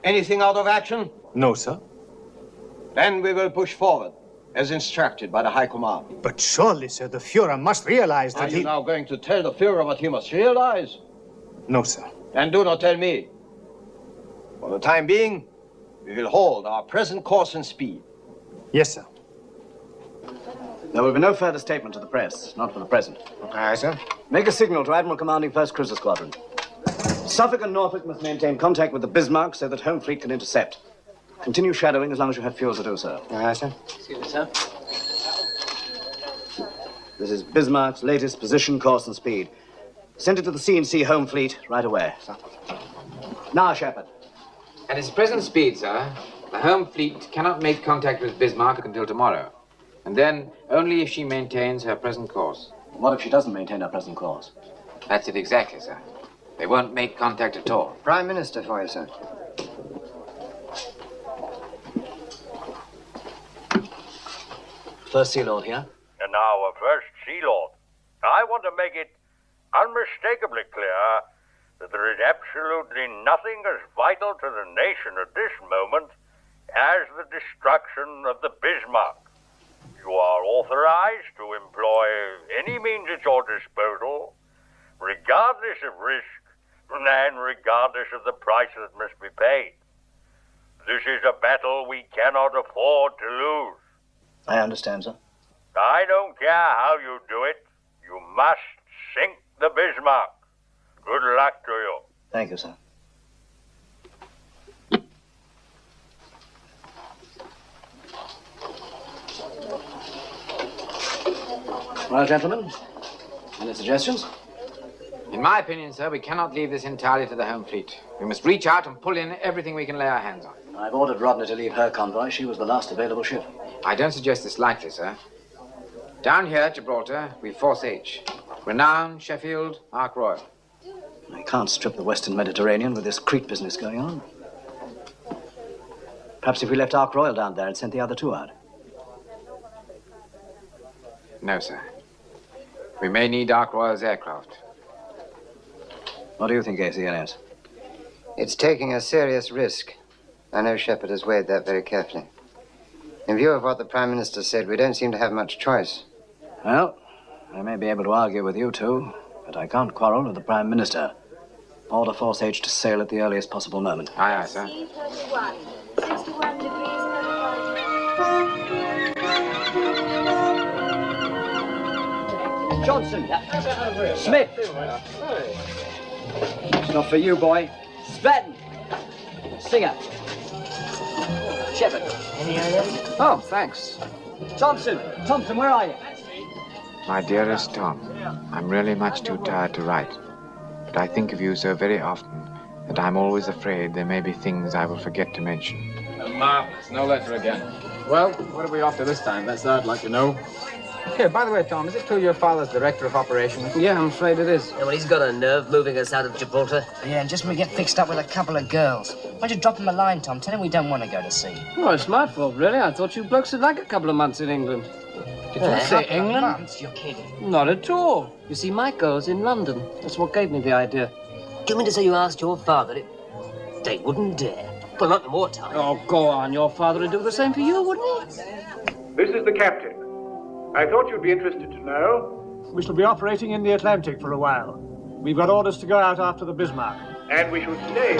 Anything out of action? No, sir. Then we will push forward, as instructed by the High Command. But surely, sir, the Führer must realize that Are you now going to tell the Führer what he must realize? No, sir. Then do not tell me. For the time being, we will hold our present course and speed. Yes, sir. There will be no further statement to the press, not for the present. Aye, sir. Make a signal to Admiral Commanding 1st Cruiser Squadron. Suffolk and Norfolk must maintain contact with the Bismarck so that Home Fleet can intercept. Continue shadowing as long as you have fuel to do so. Aye, sir. Excuse me, sir. This is Bismarck's latest position, course, and speed. Send it to the C&C Home Fleet right away. Sir. Now, Shepard. At its present speed, sir, the Home Fleet cannot make contact with Bismarck until tomorrow. And then only if she maintains her present course. What if she doesn't maintain her present course? That's it exactly, sir. They won't make contact at all. Prime Minister for you, sir. First Sea Lord here. And now, First Sea Lord, I want to make it unmistakably clear that there is absolutely nothing as vital to the nation at this moment as the destruction of the Bismarck. You are authorized to employ any means at your disposal, regardless of risk and regardless of the price that must be paid. This is a battle we cannot afford to lose. I understand, sir. I don't care how you do it. You must sink the Bismarck. Good luck to you. Thank you, sir. Well, gentlemen, any suggestions? In my opinion, sir, we cannot leave this entirely to the home fleet. We must reach out and pull in everything we can lay our hands on. I've ordered Rodner to leave her convoy. She was the last available ship. I don't suggest this lightly, sir. Down here at Gibraltar, we've Force H. Renown, Sheffield, Ark Royal. I can't strip the Western Mediterranean with this Crete business going on. Perhaps if we left Ark Royal down there and sent the other two out. No, sir. We may need Ark Royal's aircraft. What do you think, ACNS? It's taking a serious risk. I know Shepard has weighed that very carefully. In view of what the Prime Minister said, we don't seem to have much choice. Well, I may be able to argue with you two, but I can't quarrel with the Prime Minister. Order Force H to sail at the earliest possible moment. Aye, aye, sir. 31, 61 degrees, 35. Johnson. Smith. It's not for you, boy. Stratton. Singer. Shepard. Oh, thanks. Thompson. Thompson, where are you? My dearest Tom, I'm really much too tired to write. But I think of you so very often that I'm always afraid there may be things I will forget to mention. Marvelous. No letter again. Well, what are we off to this time? That's what I'd like to know. Here, by the way, Tom, is it true your father's director of operations? Yeah, I'm afraid it is. Yeah, well, he's got a nerve moving us out of Gibraltar. Yeah, and just when we get fixed up with a couple of girls. Why don't you drop him a line, Tom? Tell him we don't want to go to sea. Oh, it's my fault, really. I thought you blokes would like a couple of months in England. Did you say England? Months? You're kidding. Not at all. You see, my girl's in London. That's what gave me the idea. Do you mean to say you asked your father? They wouldn't dare. Well, not in wartime. Oh, go on. Your father would do the same for you, wouldn't he? This is the captain. I thought you'd be interested to know. We shall be operating in the Atlantic for a while. We've got orders to go out after the Bismarck. And we should stay.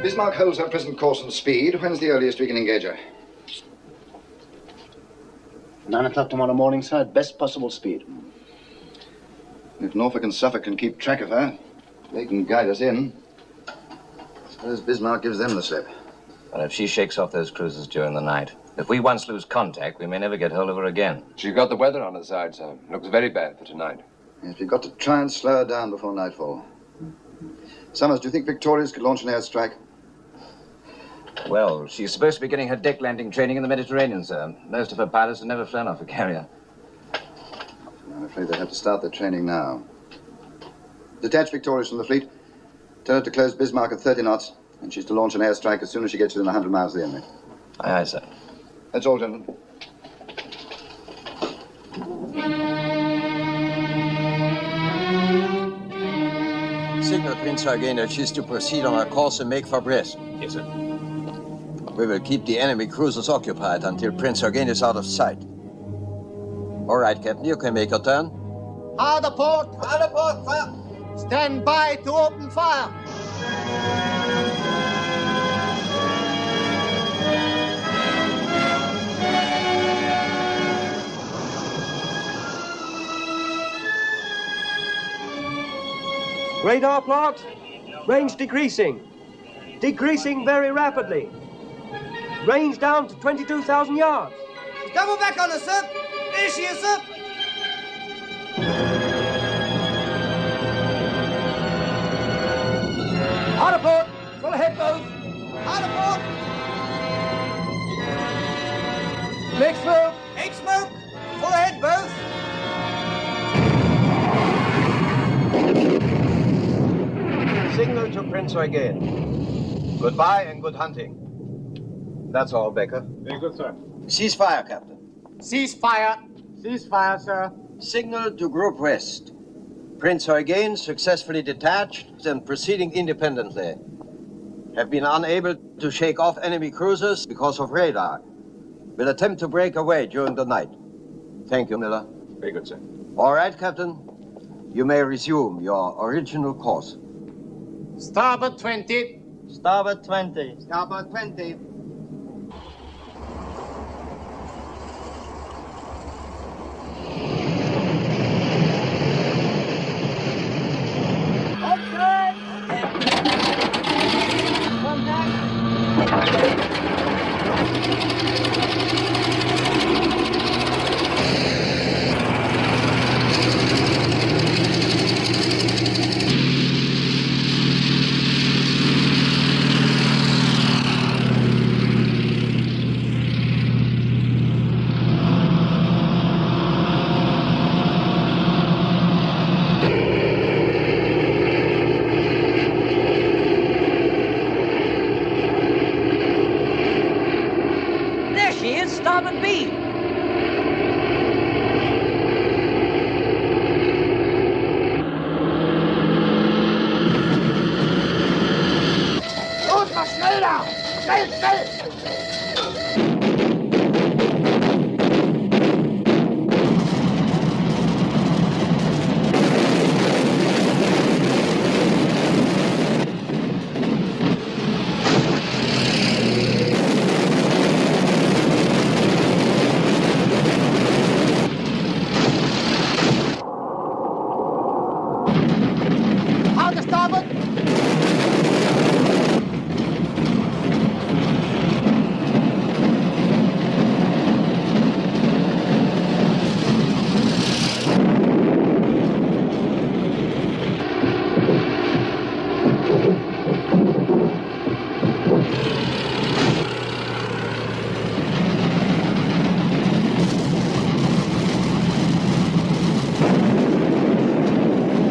Bismarck holds her present course and speed. When's the earliest we can engage her? 9 o'clock tomorrow morning, sir, at best possible speed. If Norfolk and Suffolk can keep track of her, they can guide us in. Suppose Bismarck gives them the slip. Well, if she shakes off those cruisers during the night, if we once lose contact, we may never get hold of her again. She's got the weather on her side, sir. Looks very bad for tonight. Yes, we've got to try and slow her down before nightfall. Summers, do you think Victorious could launch an airstrike? Well, she's supposed to be getting her deck landing training in the Mediterranean, sir. Most of her pilots have never flown off a carrier. I'm afraid they'll have to start their training now. Detach Victorious from the fleet. Tell her to close Bismarck at 30 knots, and she's to launch an airstrike as soon as she gets within 100 miles of the enemy. Aye, aye, sir. That's all, gentlemen. Signal Prince Eugen that she's to proceed on our course and make for Brest. Yes, sir. We will keep the enemy cruisers occupied until Prince Eugen is out of sight. All right, Captain, you can make your turn. Hard aport! Hard aport, fire! Stand by to open fire! Radar plot, range decreasing. Decreasing very rapidly. Range down to 22,000 yards. Double back on us, sir! There she is, sir! Hard aport! Full ahead, both! Hard aport! Make smoke! Make smoke! Full ahead, both! Signal to Prince Eugen. Goodbye and good hunting. That's all, Baker. Very good, sir. Ceasefire, Captain. Ceasefire! Ceasefire, sir. Signal to Group West. Prince Eugen, successfully detached and proceeding independently. Have been unable to shake off enemy cruisers because of radar. Will attempt to break away during the night. Thank you, Miller. Very good, sir. All right, Captain. You may resume your original course. Starboard 20. Starboard 20. Starboard 20.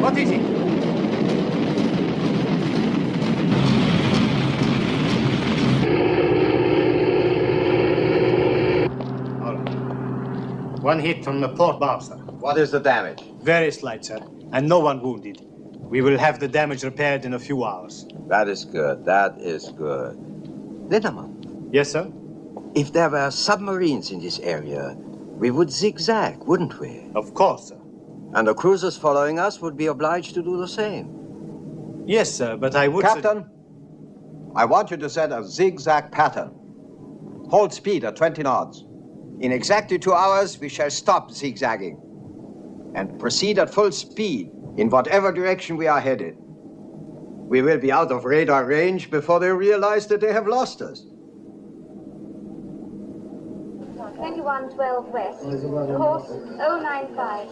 What is it? All right. One hit from the port bow, sir. What is the damage? Very slight, sir, and no one wounded. We will have the damage repaired in a few hours. That is good. That is good. Lindemann. Yes, sir? If there were submarines in this area, we would zigzag, wouldn't we? Of course, sir. And the cruisers following us would be obliged to do the same. Yes, sir, but I would... Captain, I want you to set a zigzag pattern. Hold speed at 20 knots. In exactly 2 hours, we shall stop zigzagging and proceed at full speed in whatever direction we are headed. We will be out of radar range before they realize that they have lost us. 2112 west, course 095,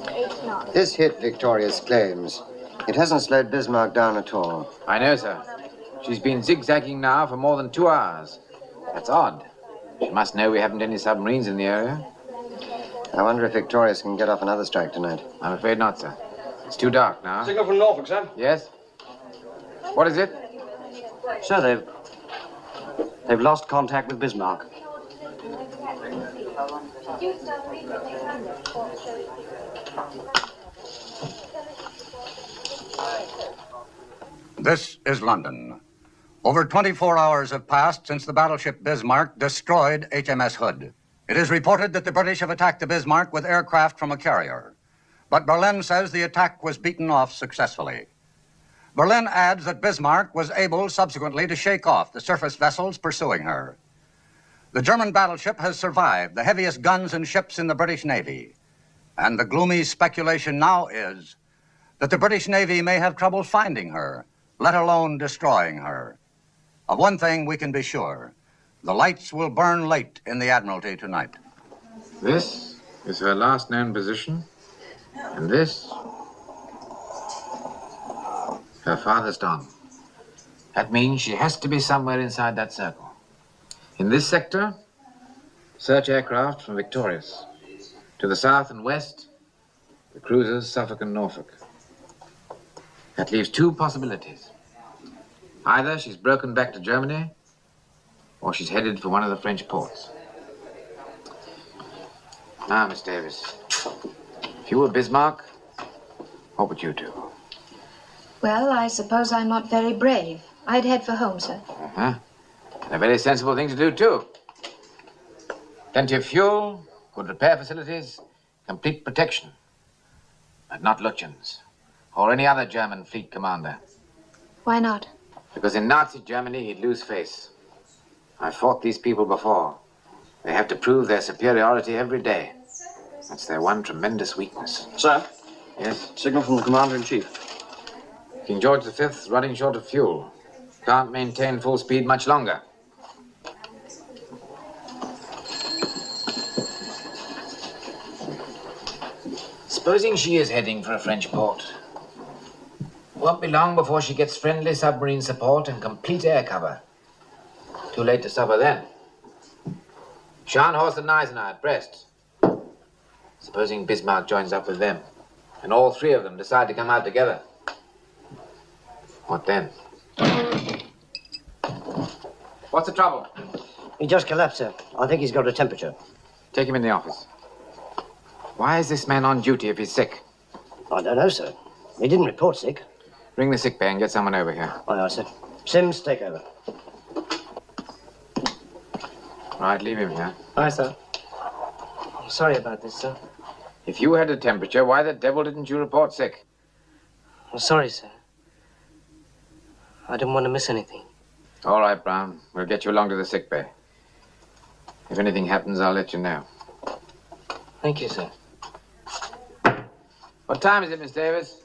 8 knots. This hit Victoria's claims. It hasn't slowed Bismarck down at all. I know, sir. She's been zigzagging now for more than 2 hours. That's odd. She must know we haven't any submarines in the area. I wonder if Victorious can get off another strike tonight. I'm afraid not, sir. It's too dark now. Signal from Norfolk, sir. Yes? What is it? Sir, they've lost contact with Bismarck. This is London. Over 24 hours have passed since the battleship Bismarck destroyed HMS Hood. It is reported that the British have attacked the Bismarck with aircraft from a carrier. But Berlin says the attack was beaten off successfully. Berlin adds that Bismarck was able subsequently to shake off the surface vessels pursuing her. The German battleship has survived the heaviest guns and ships in the British Navy. And the gloomy speculation now is that the British Navy may have trouble finding her, let alone destroying her. Of one thing we can be sure. The lights will burn late in the Admiralty tonight. This is her last known position, and this, her farthest on. That means she has to be somewhere inside that circle. In this sector, search aircraft from Victorious. To the south and west, the cruisers Suffolk and Norfolk. That leaves two possibilities. Either she's broken back to Germany, or she's headed for one of the French ports. Now, Miss Davis, if you were Bismarck, what would you do? Well, I suppose I'm not very brave. I'd head for home, sir. Uh-huh. And a very sensible thing to do, too. Plenty of fuel, good repair facilities, complete protection. But not Lutyens, or any other German fleet commander. Why not? Because in Nazi Germany, he'd lose face. I've fought these people before. They have to prove their superiority every day. That's their one tremendous weakness. Sir? Yes? Signal from the Commander-in-Chief. King George V's running short of fuel. Can't maintain full speed much longer. Supposing she is heading for a French port. Won't be long before she gets friendly submarine support and complete air cover. Too late to stop her then. Scharnhorst and Gneisenau at Brest. Supposing Bismarck joins up with them, and all three of them decide to come out together. What then? What's the trouble? He just collapsed, sir. I think he's got a temperature. Take him in the office. Why is this man on duty if he's sick? I don't know, sir. He didn't report sick. Ring the sick bay and get someone over here. Aye, aye, sir. Sims, take over. Right, leave him here. Aye, sir. I'm sorry about this, sir. If you had a temperature, why the devil didn't you report sick? I'm sorry, sir. I didn't want to miss anything. All right, Brown. We'll get you along to the sick bay. If anything happens, I'll let you know. Thank you, sir. What time is it, Miss Davis?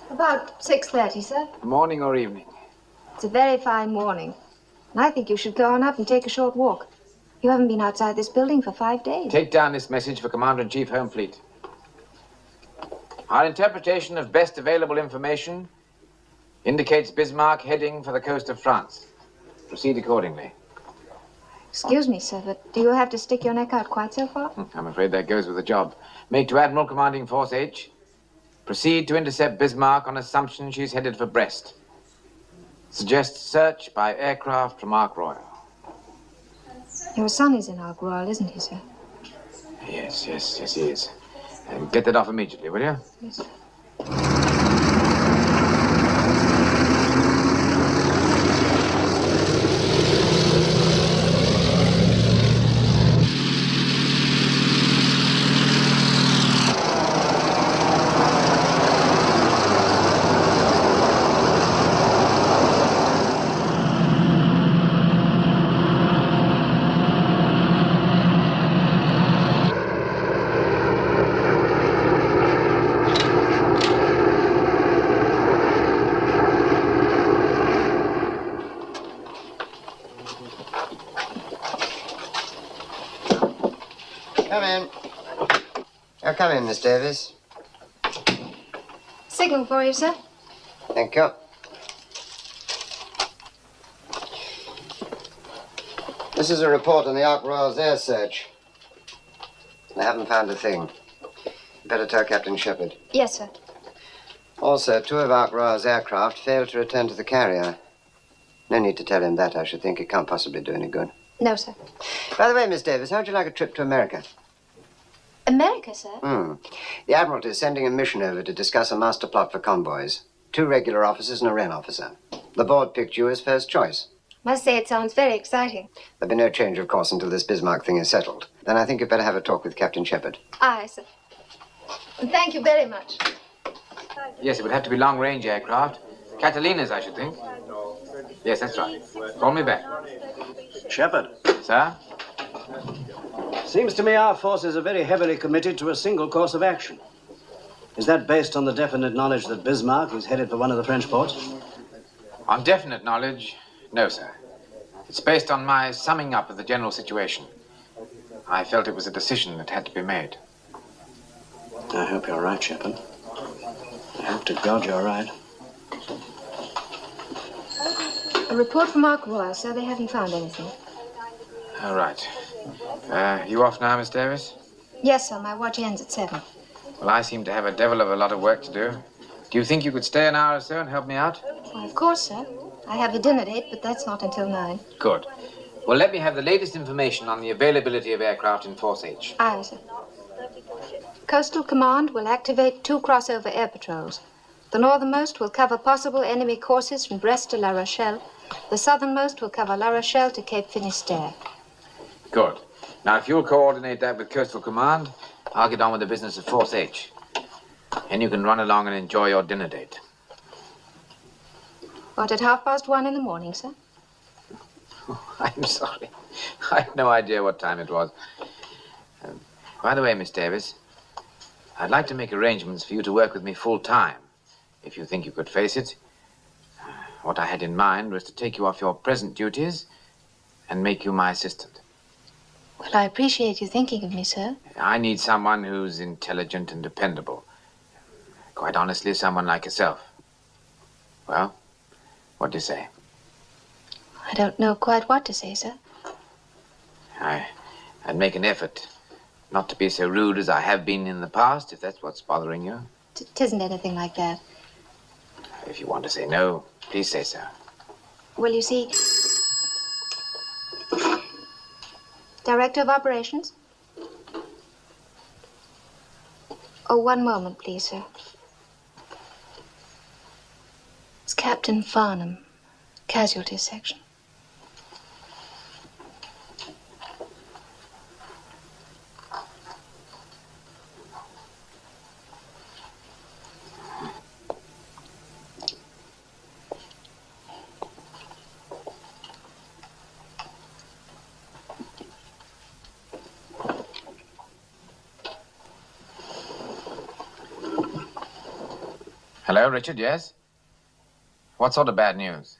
About 6:30, sir. Morning or evening? It's a very fine morning. And I think you should go on up and take a short walk. You haven't been outside this building for 5 days. Take down this message for Commander-in-Chief, Home Fleet. Our interpretation of best available information indicates Bismarck heading for the coast of France. Proceed accordingly. Excuse me, sir, but do you have to stick your neck out quite so far? I'm afraid that goes with the job. Make to Admiral Commanding Force H. Proceed to intercept Bismarck on assumption she's headed for Brest. Suggest search by aircraft from Ark Royal. Your son is in Ark Royal, isn't he, sir? Yes, he is. Get that off immediately, will you? Yes, sir. Come in. Oh, come in, Miss Davis. Signal for you, sir. Thank you. This is a report on the Ark Royal's air search. I haven't found a thing. Better tell Captain Shepherd. Yes, sir. Also, 2 of Ark Royal's aircraft failed to return to the carrier. No need to tell him that, I should think. It can't possibly do any good. No, sir. By the way, Miss Davis, how'd you like a trip to America? America, sir? The Admiralty is sending a mission over to discuss a master plot for convoys. 2 regular officers and a Wren officer. The board picked you as first choice. Must say it sounds very exciting. There'll be no change, of course, until this Bismarck thing is settled. Then I think you'd better have a talk with Captain Shepherd. Aye, sir. And thank you very much. Yes, it would have to be long-range aircraft. Catalina's, I should think. Yes, that's right. Call me back. Shepherd. Sir? Seems to me our forces are very heavily committed to a single course of action. Is that based on the definite knowledge that Bismarck is headed for one of the French ports? On definite knowledge, no, sir. It's based on my summing up of the general situation. I felt it was a decision that had to be made. I hope you're right, Shepherd. I hope to God you're right. A report from Ark Royal, sir. They haven't found anything. All right. You off now, Miss Davis? Yes, sir. My watch ends at 7. Well, I seem to have a devil of a lot of work to do. Do you think you could stay an hour or so and help me out? Why, of course, sir. I have a dinner date, but that's not until 9. Good. Well, let me have the latest information on the availability of aircraft in Force H. Aye, sir. Coastal Command will activate 2 crossover air patrols. The northernmost will cover possible enemy courses from Brest to La Rochelle. The southernmost will cover La Rochelle to Cape Finisterre. Good. Now, if you'll coordinate that with Coastal Command, I'll get on with the business of Force H. And you can run along and enjoy your dinner date. What, at 1:30 in the morning, sir? I'm sorry. I had no idea what time it was. By the way, Miss Davis, I'd like to make arrangements for you to work with me full-time, if you think you could face it. What I had in mind was to take you off your present duties and make you my assistant. Well, I appreciate you thinking of me, sir. I need someone who's intelligent and dependable. Quite honestly, someone like yourself. Well, what do you say? I don't know quite what to say, sir. I'd make an effort not to be so rude as I have been in the past, if that's what's bothering you. It isn't anything like that. If you want to say no, please say so. Well, you see... Director of Operations? Oh, one moment, please, sir. It's Captain Farnham, Casualty Section. Hello, Richard, yes? What sort of bad news?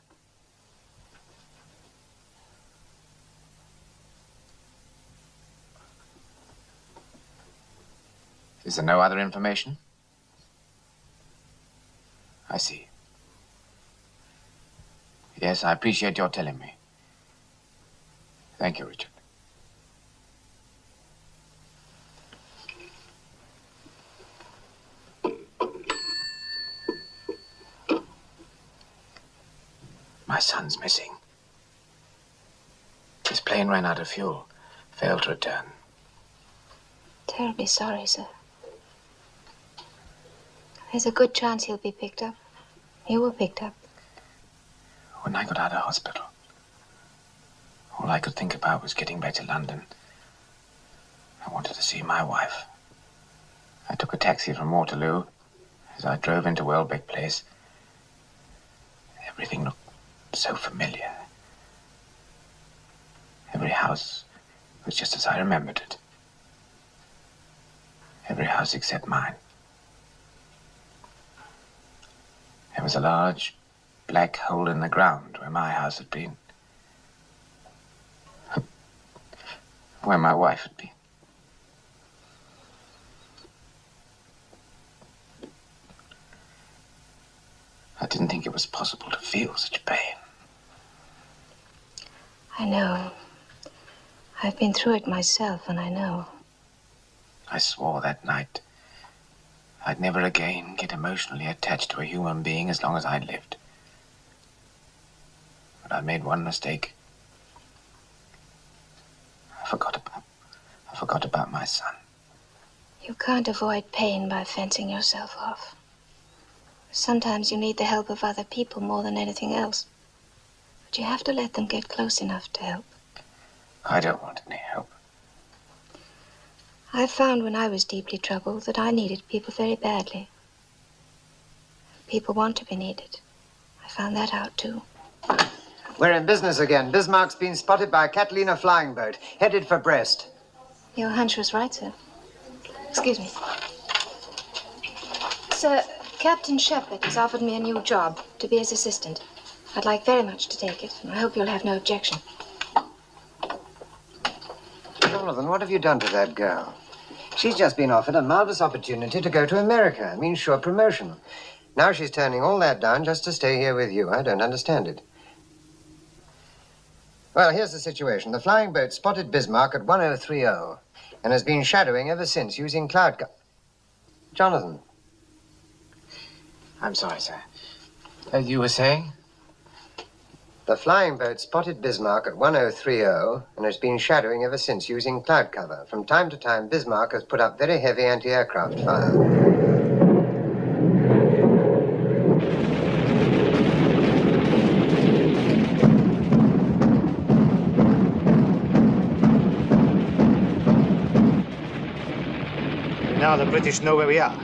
Is there no other information? I see. Yes, I appreciate your telling me. Thank you, Richard. My son's missing. His plane ran out of fuel, failed to return. Terribly sorry, sir. There's a good chance he'll be picked up. You were picked up. When I got out of hospital, all I could think about was getting back to London. I wanted to see my wife. I took a taxi from Waterloo. As I drove into Welbeck Place, everything looked so familiar. Every house was just as I remembered it. Every house except mine. There was a large black hole in the ground where my house had been. Where my wife had been. I didn't think it was possible to feel such pain. I know. I've been through it myself, and I know. I swore that night I'd never again get emotionally attached to a human being as long as I lived. But I made one mistake. I forgot about my son. You can't avoid pain by fencing yourself off. Sometimes you need the help of other people more than anything else. But you have to let them get close enough to help. I don't want any help. I found when I was deeply troubled that I needed people very badly. People want to be needed. I found that out, too. We're in business again. Bismarck's been spotted by a Catalina flying boat, headed for Brest. Your hunch was right, sir. Excuse me. Sir, Captain Shepherd has offered me a new job, to be his assistant. I'd like very much to take it, and I hope you'll have no objection. Jonathan, what have you done to that girl? She's just been offered a marvelous opportunity to go to America. I mean, sure promotion. Now she's turning all that down just to stay here with you. I don't understand it. Well, here's the situation. The flying boat spotted Bismarck at 1030 and has been shadowing ever since using cloud Jonathan. I'm sorry, sir. You were saying? The flying boat spotted Bismarck at 1030 and has been shadowing ever since using cloud cover. From time to time, Bismarck has put up very heavy anti-aircraft fire. Now the British know where we are.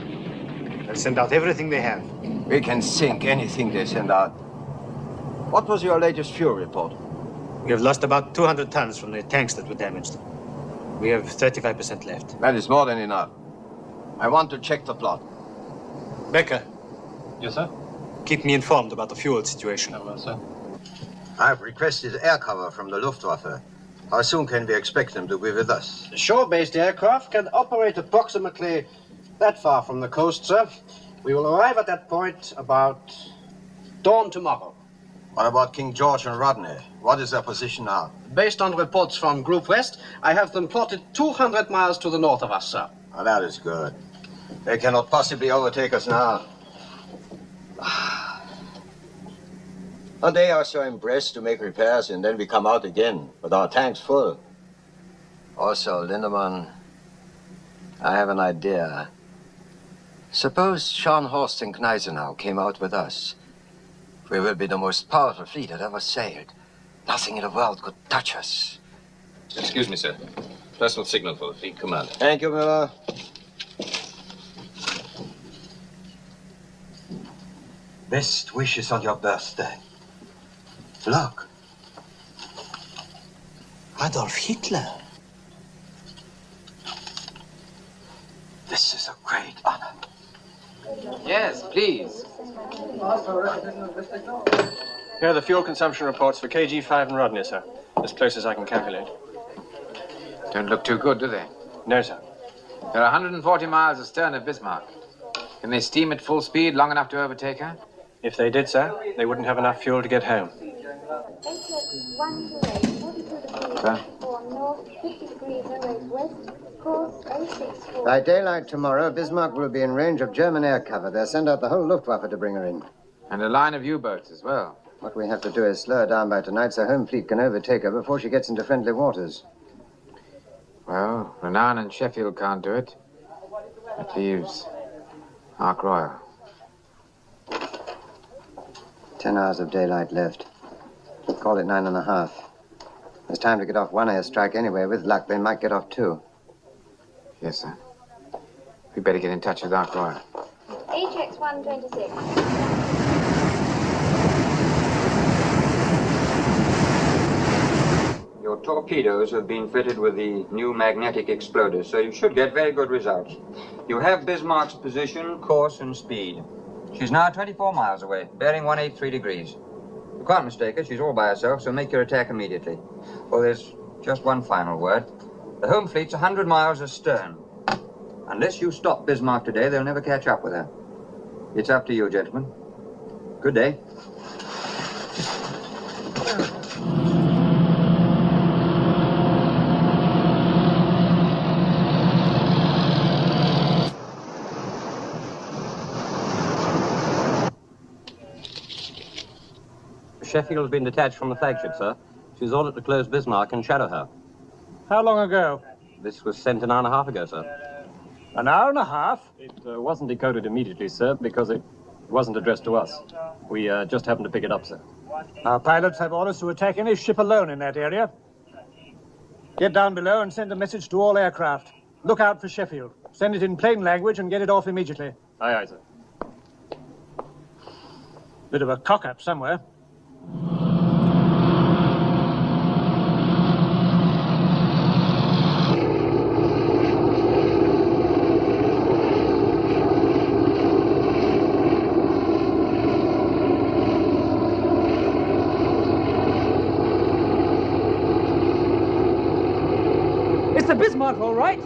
They'll send out everything they have. We can sink anything they send out. What was your latest fuel report? We have lost about 200 tons from the tanks that were damaged. We have 35% left. That is more than enough. I want to check the plot. Becker. Yes, sir? Keep me informed about the fuel situation. Well, sir. I've requested air cover from the Luftwaffe. How soon can we expect them to be with us? Shore-based aircraft can operate approximately that far from the coast, sir. We will arrive at that point about dawn tomorrow. What about King George and Rodney? What is their position now? Based on reports from Group West, I have them plotted 200 miles to the north of us, sir. Oh, that is good. They cannot possibly overtake us now. A day or so in Brest to make repairs, and then we come out again with our tanks full. Also, Lindemann, I have an idea. Suppose Scharnhorst and Gneisenau came out with us. We will be the most powerful fleet that ever sailed. Nothing in the world could touch us. Excuse me, sir. Personal signal for the fleet commander. Thank you, Miller. Best wishes on your birthday. Look. Adolf Hitler. This is a great honor. Yes, please. Here are the fuel consumption reports for KG5 and Rodney, sir. As close as I can calculate. Don't look too good, do they? No, sir. They're 140 miles astern of Bismarck. Can they steam at full speed long enough to overtake her? If they did, sir, they wouldn't have enough fuel to get home. By daylight tomorrow, Bismarck will be in range of German air cover. They'll send out the whole Luftwaffe to bring her in. And a line of U-boats as well. What we have to do is slow her down by tonight so Home Fleet can overtake her before she gets into friendly waters. Well, Renan and Sheffield can't do it. It leaves Ark Royal. 10 hours of daylight left. Call it 9.5. There's time to get off one airstrike anyway. With luck, they might get off two. Yes, sir. We better get in touch with Ark Royal. HX 126. Your torpedoes have been fitted with the new magnetic exploders, so you should get very good results. You have Bismarck's position, course, and speed. She's now 24 miles away, bearing 183 degrees. You can't mistake her. She's all by herself, so make your attack immediately. Well, there's just one final word. The home fleet's 100 miles astern. Unless you stop Bismarck today, they'll never catch up with her. It's up to you, gentlemen. Good day. Sheffield has been detached from the flagship, sir. She's ordered to close Bismarck and shadow her. How long ago? This was sent an hour and a half ago, sir. An hour and a half? It wasn't decoded immediately, sir, because it wasn't addressed to us. We just happened to pick it up, sir. Our pilots have orders to attack any ship alone in that area. Get down below and send a message to all aircraft. Look out for Sheffield. Send it in plain language and get it off immediately. Aye, aye, sir. Bit of a cock-up somewhere. It's the Bismarck, all right.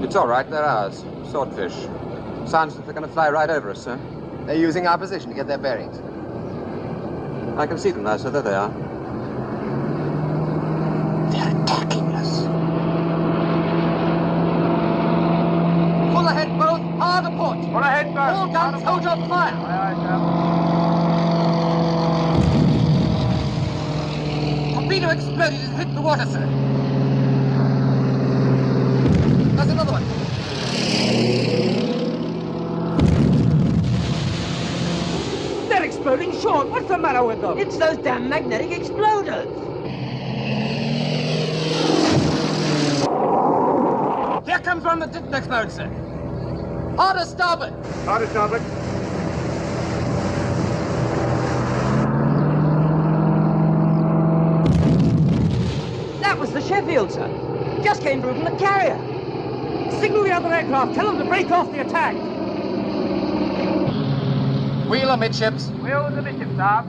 It's all right, they're ours. Swordfish. Sounds like they're going to fly right over us, sir. They're using our position to get their bearings. I can see them now, sir. There they are. They're attacking us. Full ahead, both. Hard a port. Full ahead, both. All guns, hold your fire. Aye, aye, sir. Torpedo exploded and hit the water, sir. There's another one. They're exploding short. What's the matter with them? It's those damn magnetic exploders. Here comes one that didn't explode, sir. Harder starboard. Harder starboard. That was the Sheffield, sir. Just came through from the carrier. Signal the other aircraft. Tell them to break off the attack. Wheel amidships. Wheel amidships, sir.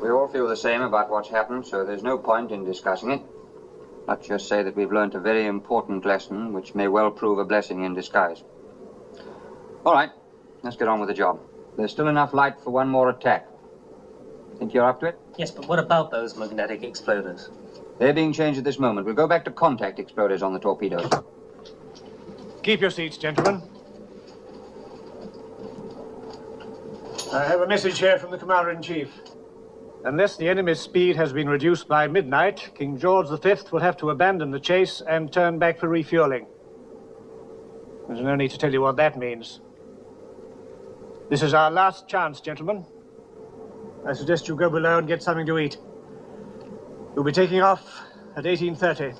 We all feel the same about what's happened, so there's no point in discussing it. Let's just say that we've learnt a very important lesson, which may well prove a blessing in disguise. All right, let's get on with the job. There's still enough light for one more attack. Think you're up to it? Yes, but what about those magnetic exploders? They're being changed at this moment. We'll go back to contact exploders on the torpedoes. Keep your seats, gentlemen. I have a message here from the Commander-in-Chief. Unless the enemy's speed has been reduced by midnight, King George V will have to abandon the chase and turn back for refueling. There's no need to tell you what that means. This is our last chance, gentlemen. I suggest you go below and get something to eat. You'll be taking off at 18:30.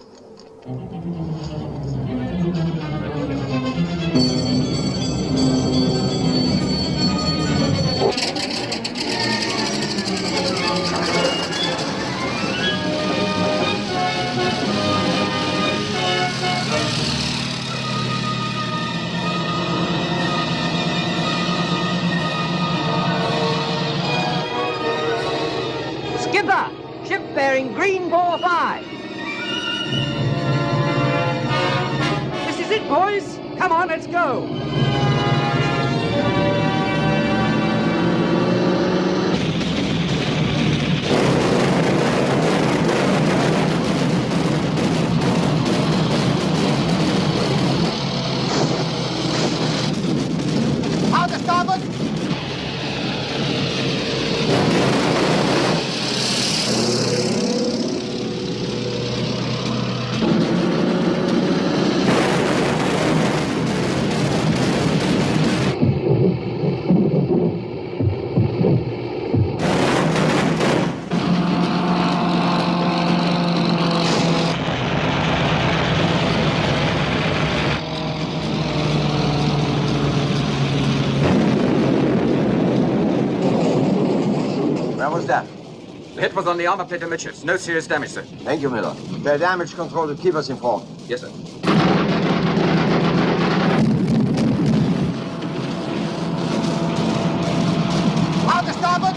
4-5. This is it, boys. Come on, let's go. Out to starboard! Where was that? The hit was on the armor plate amidships. No serious damage, sir. Thank you, Miller. The damage control will keep us informed. Yes, sir. Out to starboard!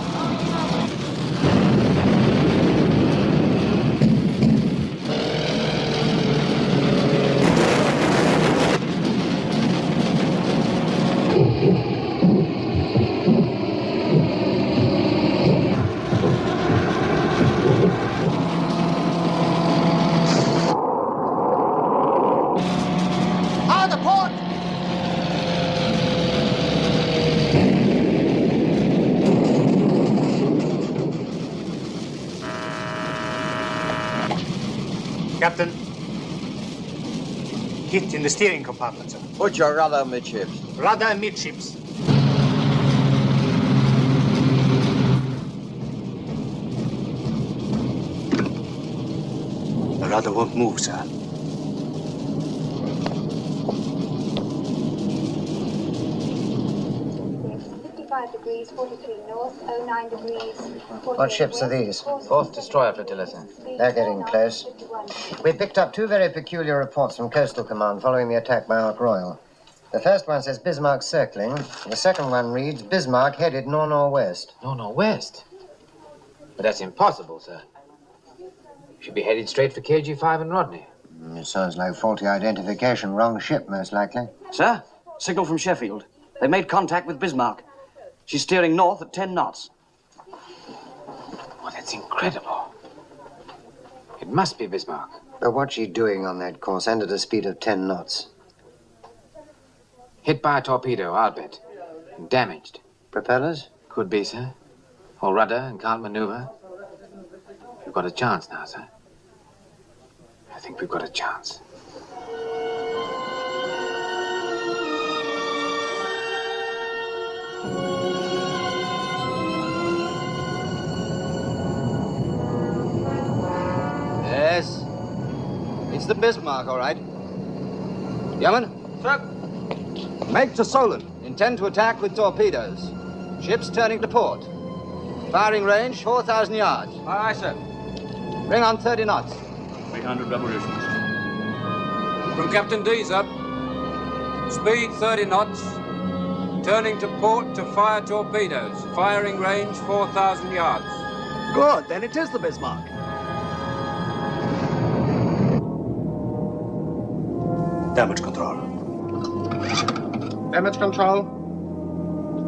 Out to port! Captain. Hit in the steering compartment, sir. Put your rudder midships. Rudder midships. The rudder won't move, sir. Degrees 43 north, 09 degrees. What ships are these? 4th destroyer flotilla, sir. They're getting close. We picked up two very peculiar reports from Coastal Command following the attack by Ark Royal. The first one says Bismarck circling. The second one reads Bismarck headed nor-northwest. Nor-northwest? But that's impossible, sir. Should be headed straight for KG5 and Rodney. It sounds like faulty identification. Wrong ship, most likely. Sir, signal from Sheffield. They made contact with Bismarck. She's steering north at 10 knots. Oh, that's incredible. It must be Bismarck. But what's she doing on that course and at a speed of 10 knots? Hit by a torpedo, I'll bet. And damaged. Propellers? Could be, sir. Or rudder and can't maneuver. We've got a chance now, sir. I think we've got a chance. Yes. It's the Bismarck, all right. Yeoman? Sir. Make to Solent. Intend to attack with torpedoes. Ships turning to port. Firing range, 4,000 yards. Aye, sir. Bring on 30 knots. 300 revolutions. From Captain D, sir. Speed 30 knots. Turning to port to fire torpedoes. Firing range 4,000 yards. Good, then it is the Bismarck. Damage control. Damage control.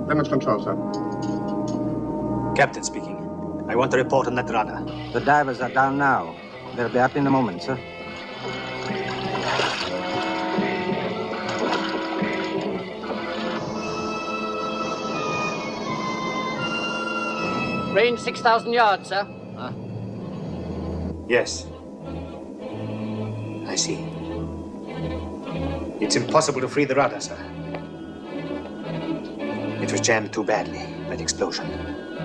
Damage control, sir. Captain speaking. I want a report on that rudder. The divers are down now. They'll be up in a moment, sir. Range 6,000 yards, sir. Yes. I see. It's impossible to free the rudder, sir. It was jammed too badly, that explosion.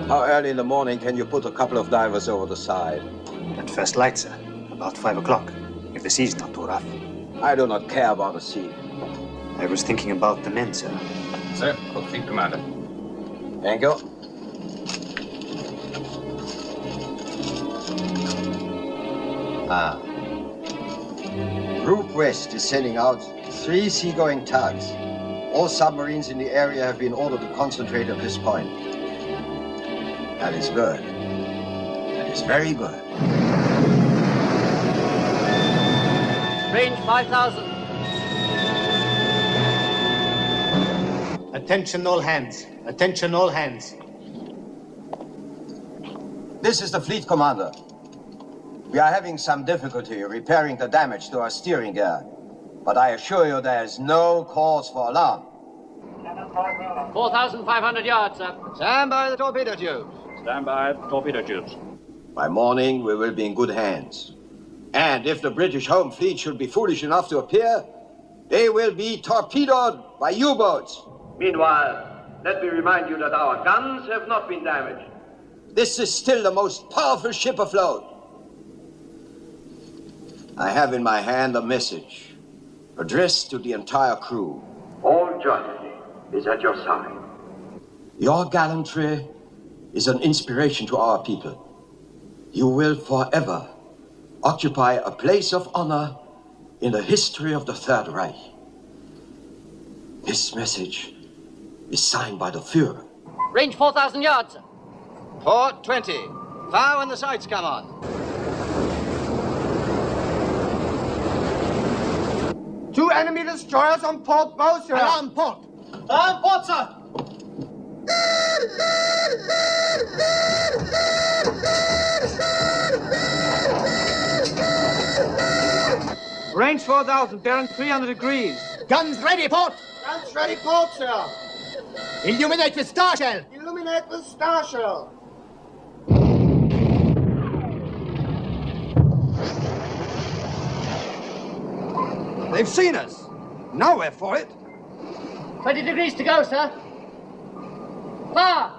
How early in the morning can you put a couple of divers over the side? At first light, sir. About 5 o'clock, if the sea's not too rough. I do not care about the sea. I was thinking about the men, sir. Sir, Cook Fleet Commander. Thank you. Group West is sending out 3 seagoing tugs. All submarines in the area have been ordered to concentrate at this point. That is good. That is very good. Range 5,000. Attention all hands. Attention all hands. This is the fleet commander. We are having some difficulty repairing the damage to our steering gear, but I assure you there is no cause for alarm. 4,500 yards, sir. Stand by the torpedo tubes. Stand by torpedo tubes. By morning, we will be in good hands. And if the British home fleet should be foolish enough to appear, they will be torpedoed by U-boats. Meanwhile, let me remind you that our guns have not been damaged. This is still the most powerful ship afloat. I have in my hand a message addressed to the entire crew. All justice is at your side. Your gallantry is an inspiration to our people. You will forever occupy a place of honor in the history of the Third Reich. This message is signed by the Führer. Range 4,000 yards, sir. Port 20. Fire when the sights come on. Two enemy destroyers on port bow, sir. Alarm port. Alarm port, sir. Range 4,000, bearing 300 degrees. Guns ready, port. Guns ready, port, sir. Illuminate with star shell. Illuminate with star shell. They've seen us. Now we're for it. 20 degrees to go, sir. Fire!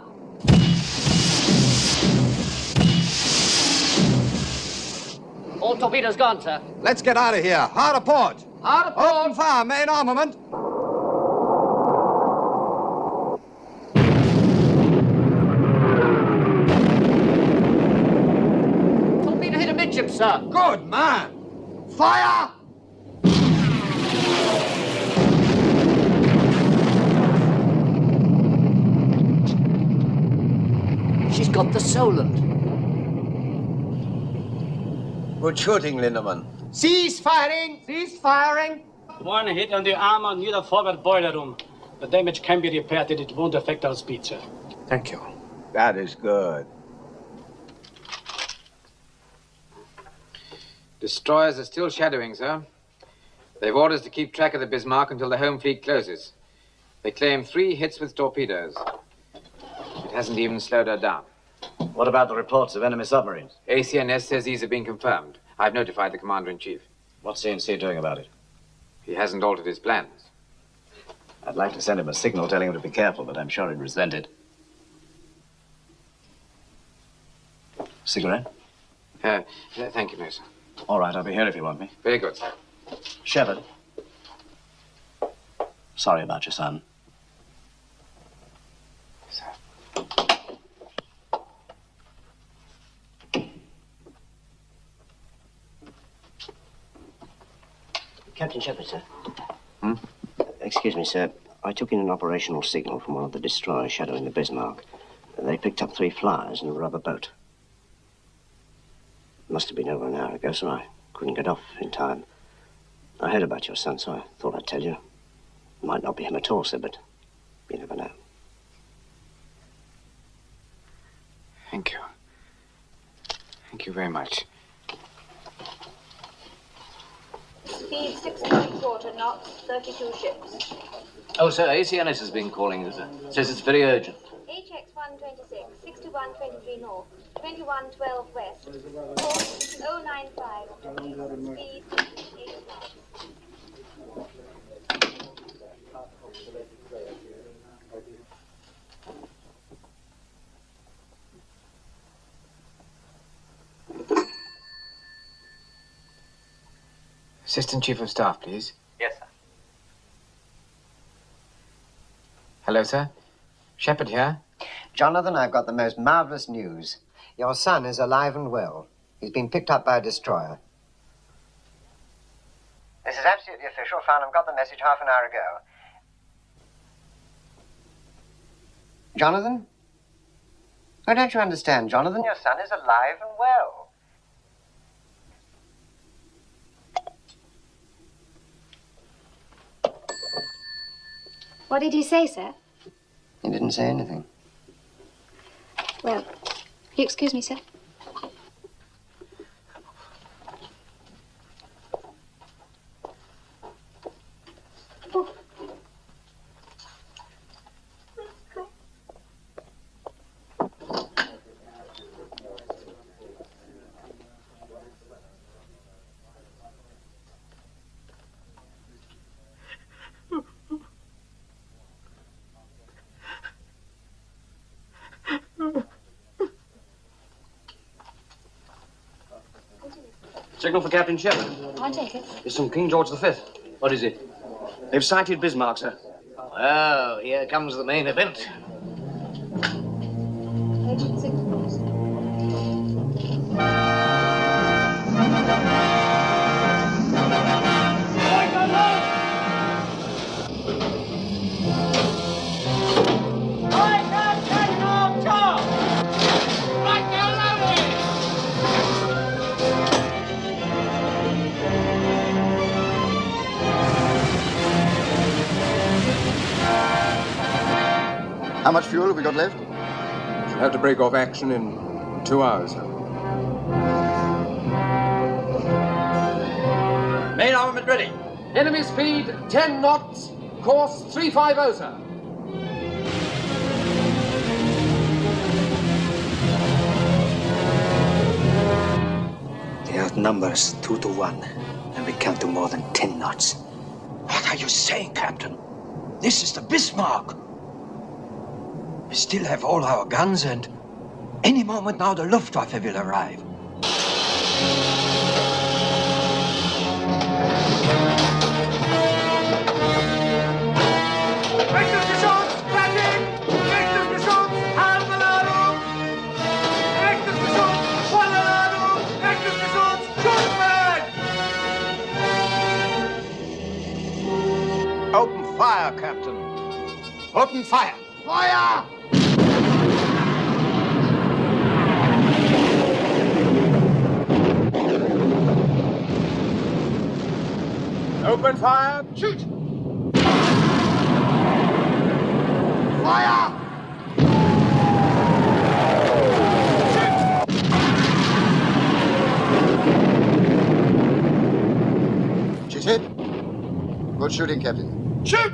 All torpedoes gone, sir. Let's get out of here. Hard a port. Hard a port. Open fire, main armament. Torpedo hit amidship, sir. Good man. Fire! She's got the Solent. Good shooting, Lindemann. Cease firing! Cease firing! One hit on the armor near the forward boiler room. The damage can be repaired and it won't affect our speed, sir. Thank you. That is good. Destroyers are still shadowing, sir. They've orders to keep track of the Bismarck until the home fleet closes. They claim 3 hits with torpedoes. It hasn't even slowed her down. What about the reports of enemy submarines? ACNS says these have been confirmed. I've notified the Commander-in-Chief. What's CNC doing about it? He hasn't altered his plans. I'd like to send him a signal telling him to be careful, but I'm sure he'd resent it. Cigarette? Thank you, no, sir. All right, I'll be here if you want me. Very good, sir. Shepard. Sorry about your son. Captain Shepard, sir. Excuse me, sir. I took in an operational signal from one of the destroyers shadowing the Bismarck. They picked up 3 flyers and a rubber boat. Must have been over an hour ago, so I couldn't get off in time. I heard about your son, so I thought I'd tell you. Might not be him at all, sir, but you never know. Thank you. Thank you very much. Speed 6.25 knots, 32 ships. Oh, sir, ACNS has been calling you, sir. Says it's very urgent. HX 126, 6123 north, 2112 west, course 095, speed 8 knots. Assistant Chief of Staff, please. Yes, sir. Hello, sir. Shepard here. Jonathan, I've got the most marvelous news. Your son is alive and well. He's been picked up by a destroyer. This is absolutely official. Farnham got the message half an hour ago. Jonathan? Oh, don't you understand, Jonathan? Your son is alive and well. What did he say, sir? He didn't say anything. Well, will you excuse me, sir? Signal for Captain Shepard. I'll take it. It's from King George V. What is it? They've sighted Bismarck, sir. Oh, here comes the main event. How much fuel have we got left? Should have to break off action in 2 hours. Main armament ready. Enemy speed 10 knots. Course 350, sir. They outnumber us 2 to 1, and we can't do more than 10 knots. What are you saying, Captain? This is the Bismarck. We still have all our guns, and any moment now the Luftwaffe will arrive. Open fire, Captain. Open fire. Fire! Open fire! Shoot! Fire! She's hit. Good shooting, Captain. Shoot!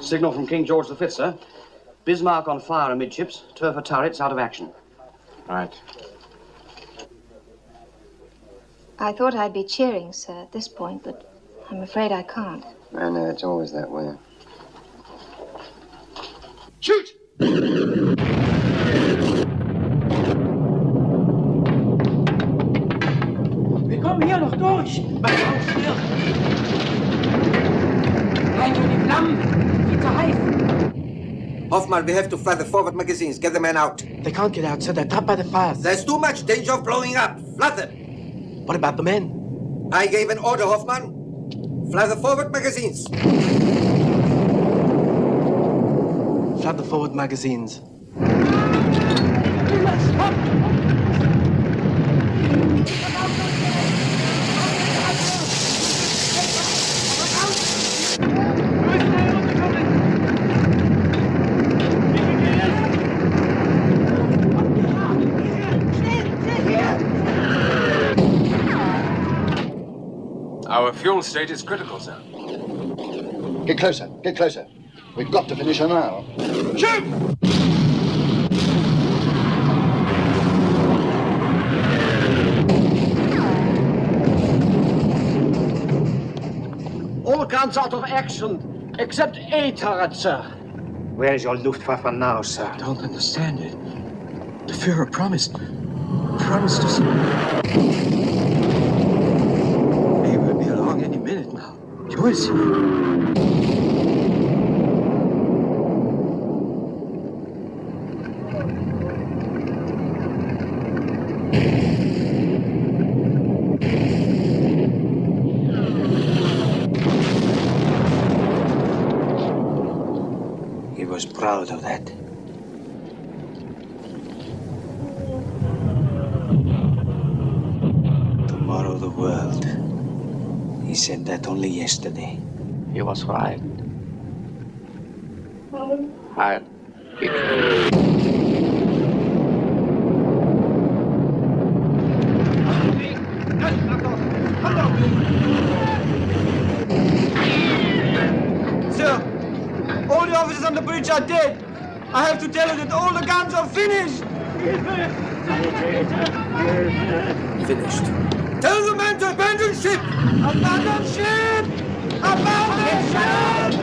Signal from King George V, sir. Bismarck on fire amidships, turret turrets out of action. Right. I thought I'd be cheering, sir, at this point, but I'm afraid I can't. I know, it's always that way. Shoot! Wir kommen hier noch durch. Mein Haus stirbt. Rein in die Flammen. Viel zu heiß. Hoffman, we have to fire the forward magazines. Get the men out. They can't get out, sir. They're trapped by the fires. There's too much danger of blowing up. Flood them. What about the men? I gave an order, Hoffman. Fly the forward magazines. Fly the forward magazines. Our fuel state is critical, sir. Get closer, get closer. We've got to finish her now. Shoot! All guns out of action, except A turret, sir. Where is your Luftwaffe now, sir? I don't understand it. The Führer promised us. He will be along any minute now. Joyce here. He was proud of that. Tomorrow the world. He said that only yesterday. He was right. Sir, all the officers on the bridge are dead. I have to tell you that all the guns are finished. Finished. Tell the men to abandon ship! Abandon ship! Abandon ship!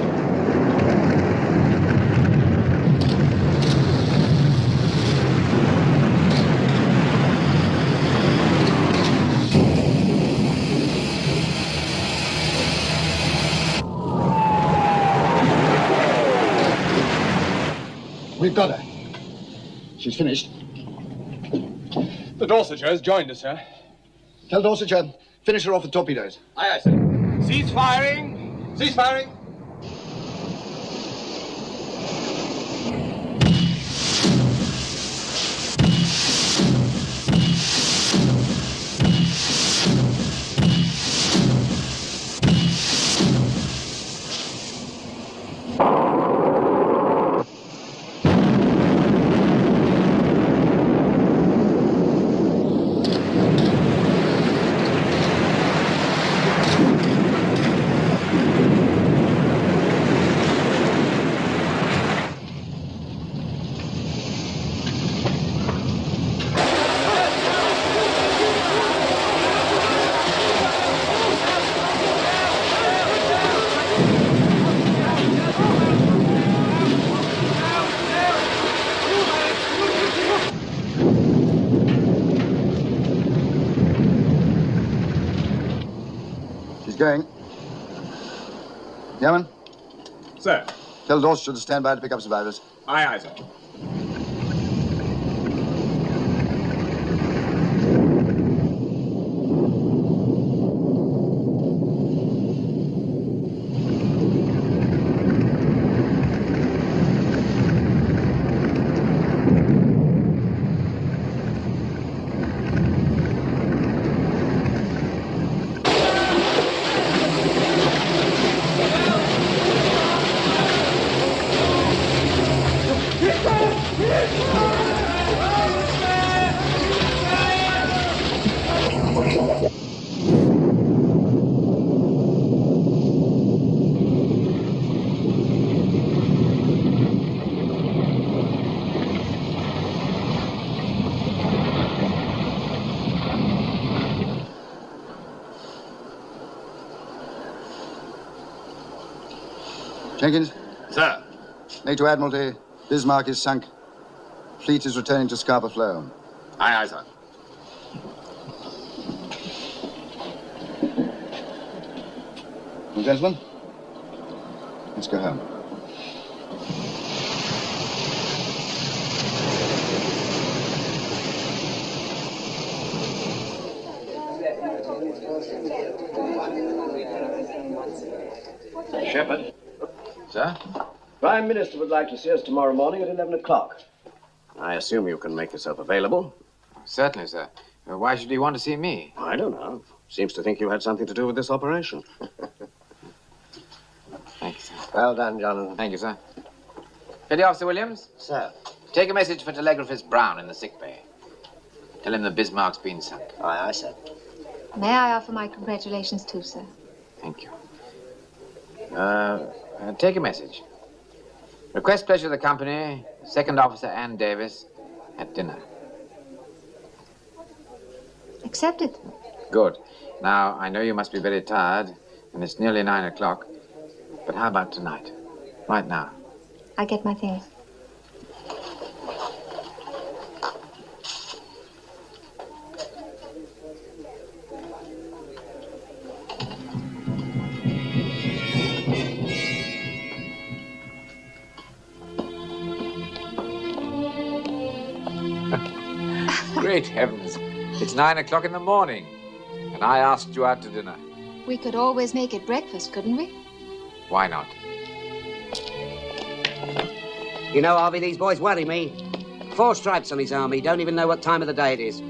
We've got her. She's finished. The Dorsetshire has joined us, sir. Tell Dorsetshire, finish her off with torpedoes. Aye, aye, sir. Cease firing! Cease firing! Going. Yaman? Sir. Tell Dorsetshire to stand by to pick up survivors. Aye, aye, sir. Jenkins? Sir. NATO Admiralty, Bismarck is sunk. Fleet is returning to Scarborough Flow. Aye, aye, sir. Well, gentlemen, let's go home. Shepard. Sir? Prime Minister would like to see us tomorrow morning at 11 o'clock. I assume you can make yourself available. Certainly, sir. Why should he want to see me? I don't know. Seems to think you had something to do with this operation. Thank you, sir. Well done, Jonathan. Thank you, sir. Petty Officer Williams? Sir. Take a message for telegraphist Brown in the sick bay. Tell him the Bismarck's been sunk. Aye, sir. May I offer my congratulations too, sir? Thank you. Take a message. Request pleasure of the company, Second Officer Ann Davis, at dinner. Accepted. Good. Now, I know you must be very tired, and it's nearly 9 o'clock. But how about tonight? Right now. I get my things. Great heavens. It's 9 o'clock in the morning, and I asked you out to dinner. We could always make it breakfast, couldn't we? Why not? You know, Harvey, these boys worry me. 4 stripes on his arm. He don't even know what time of the day it is.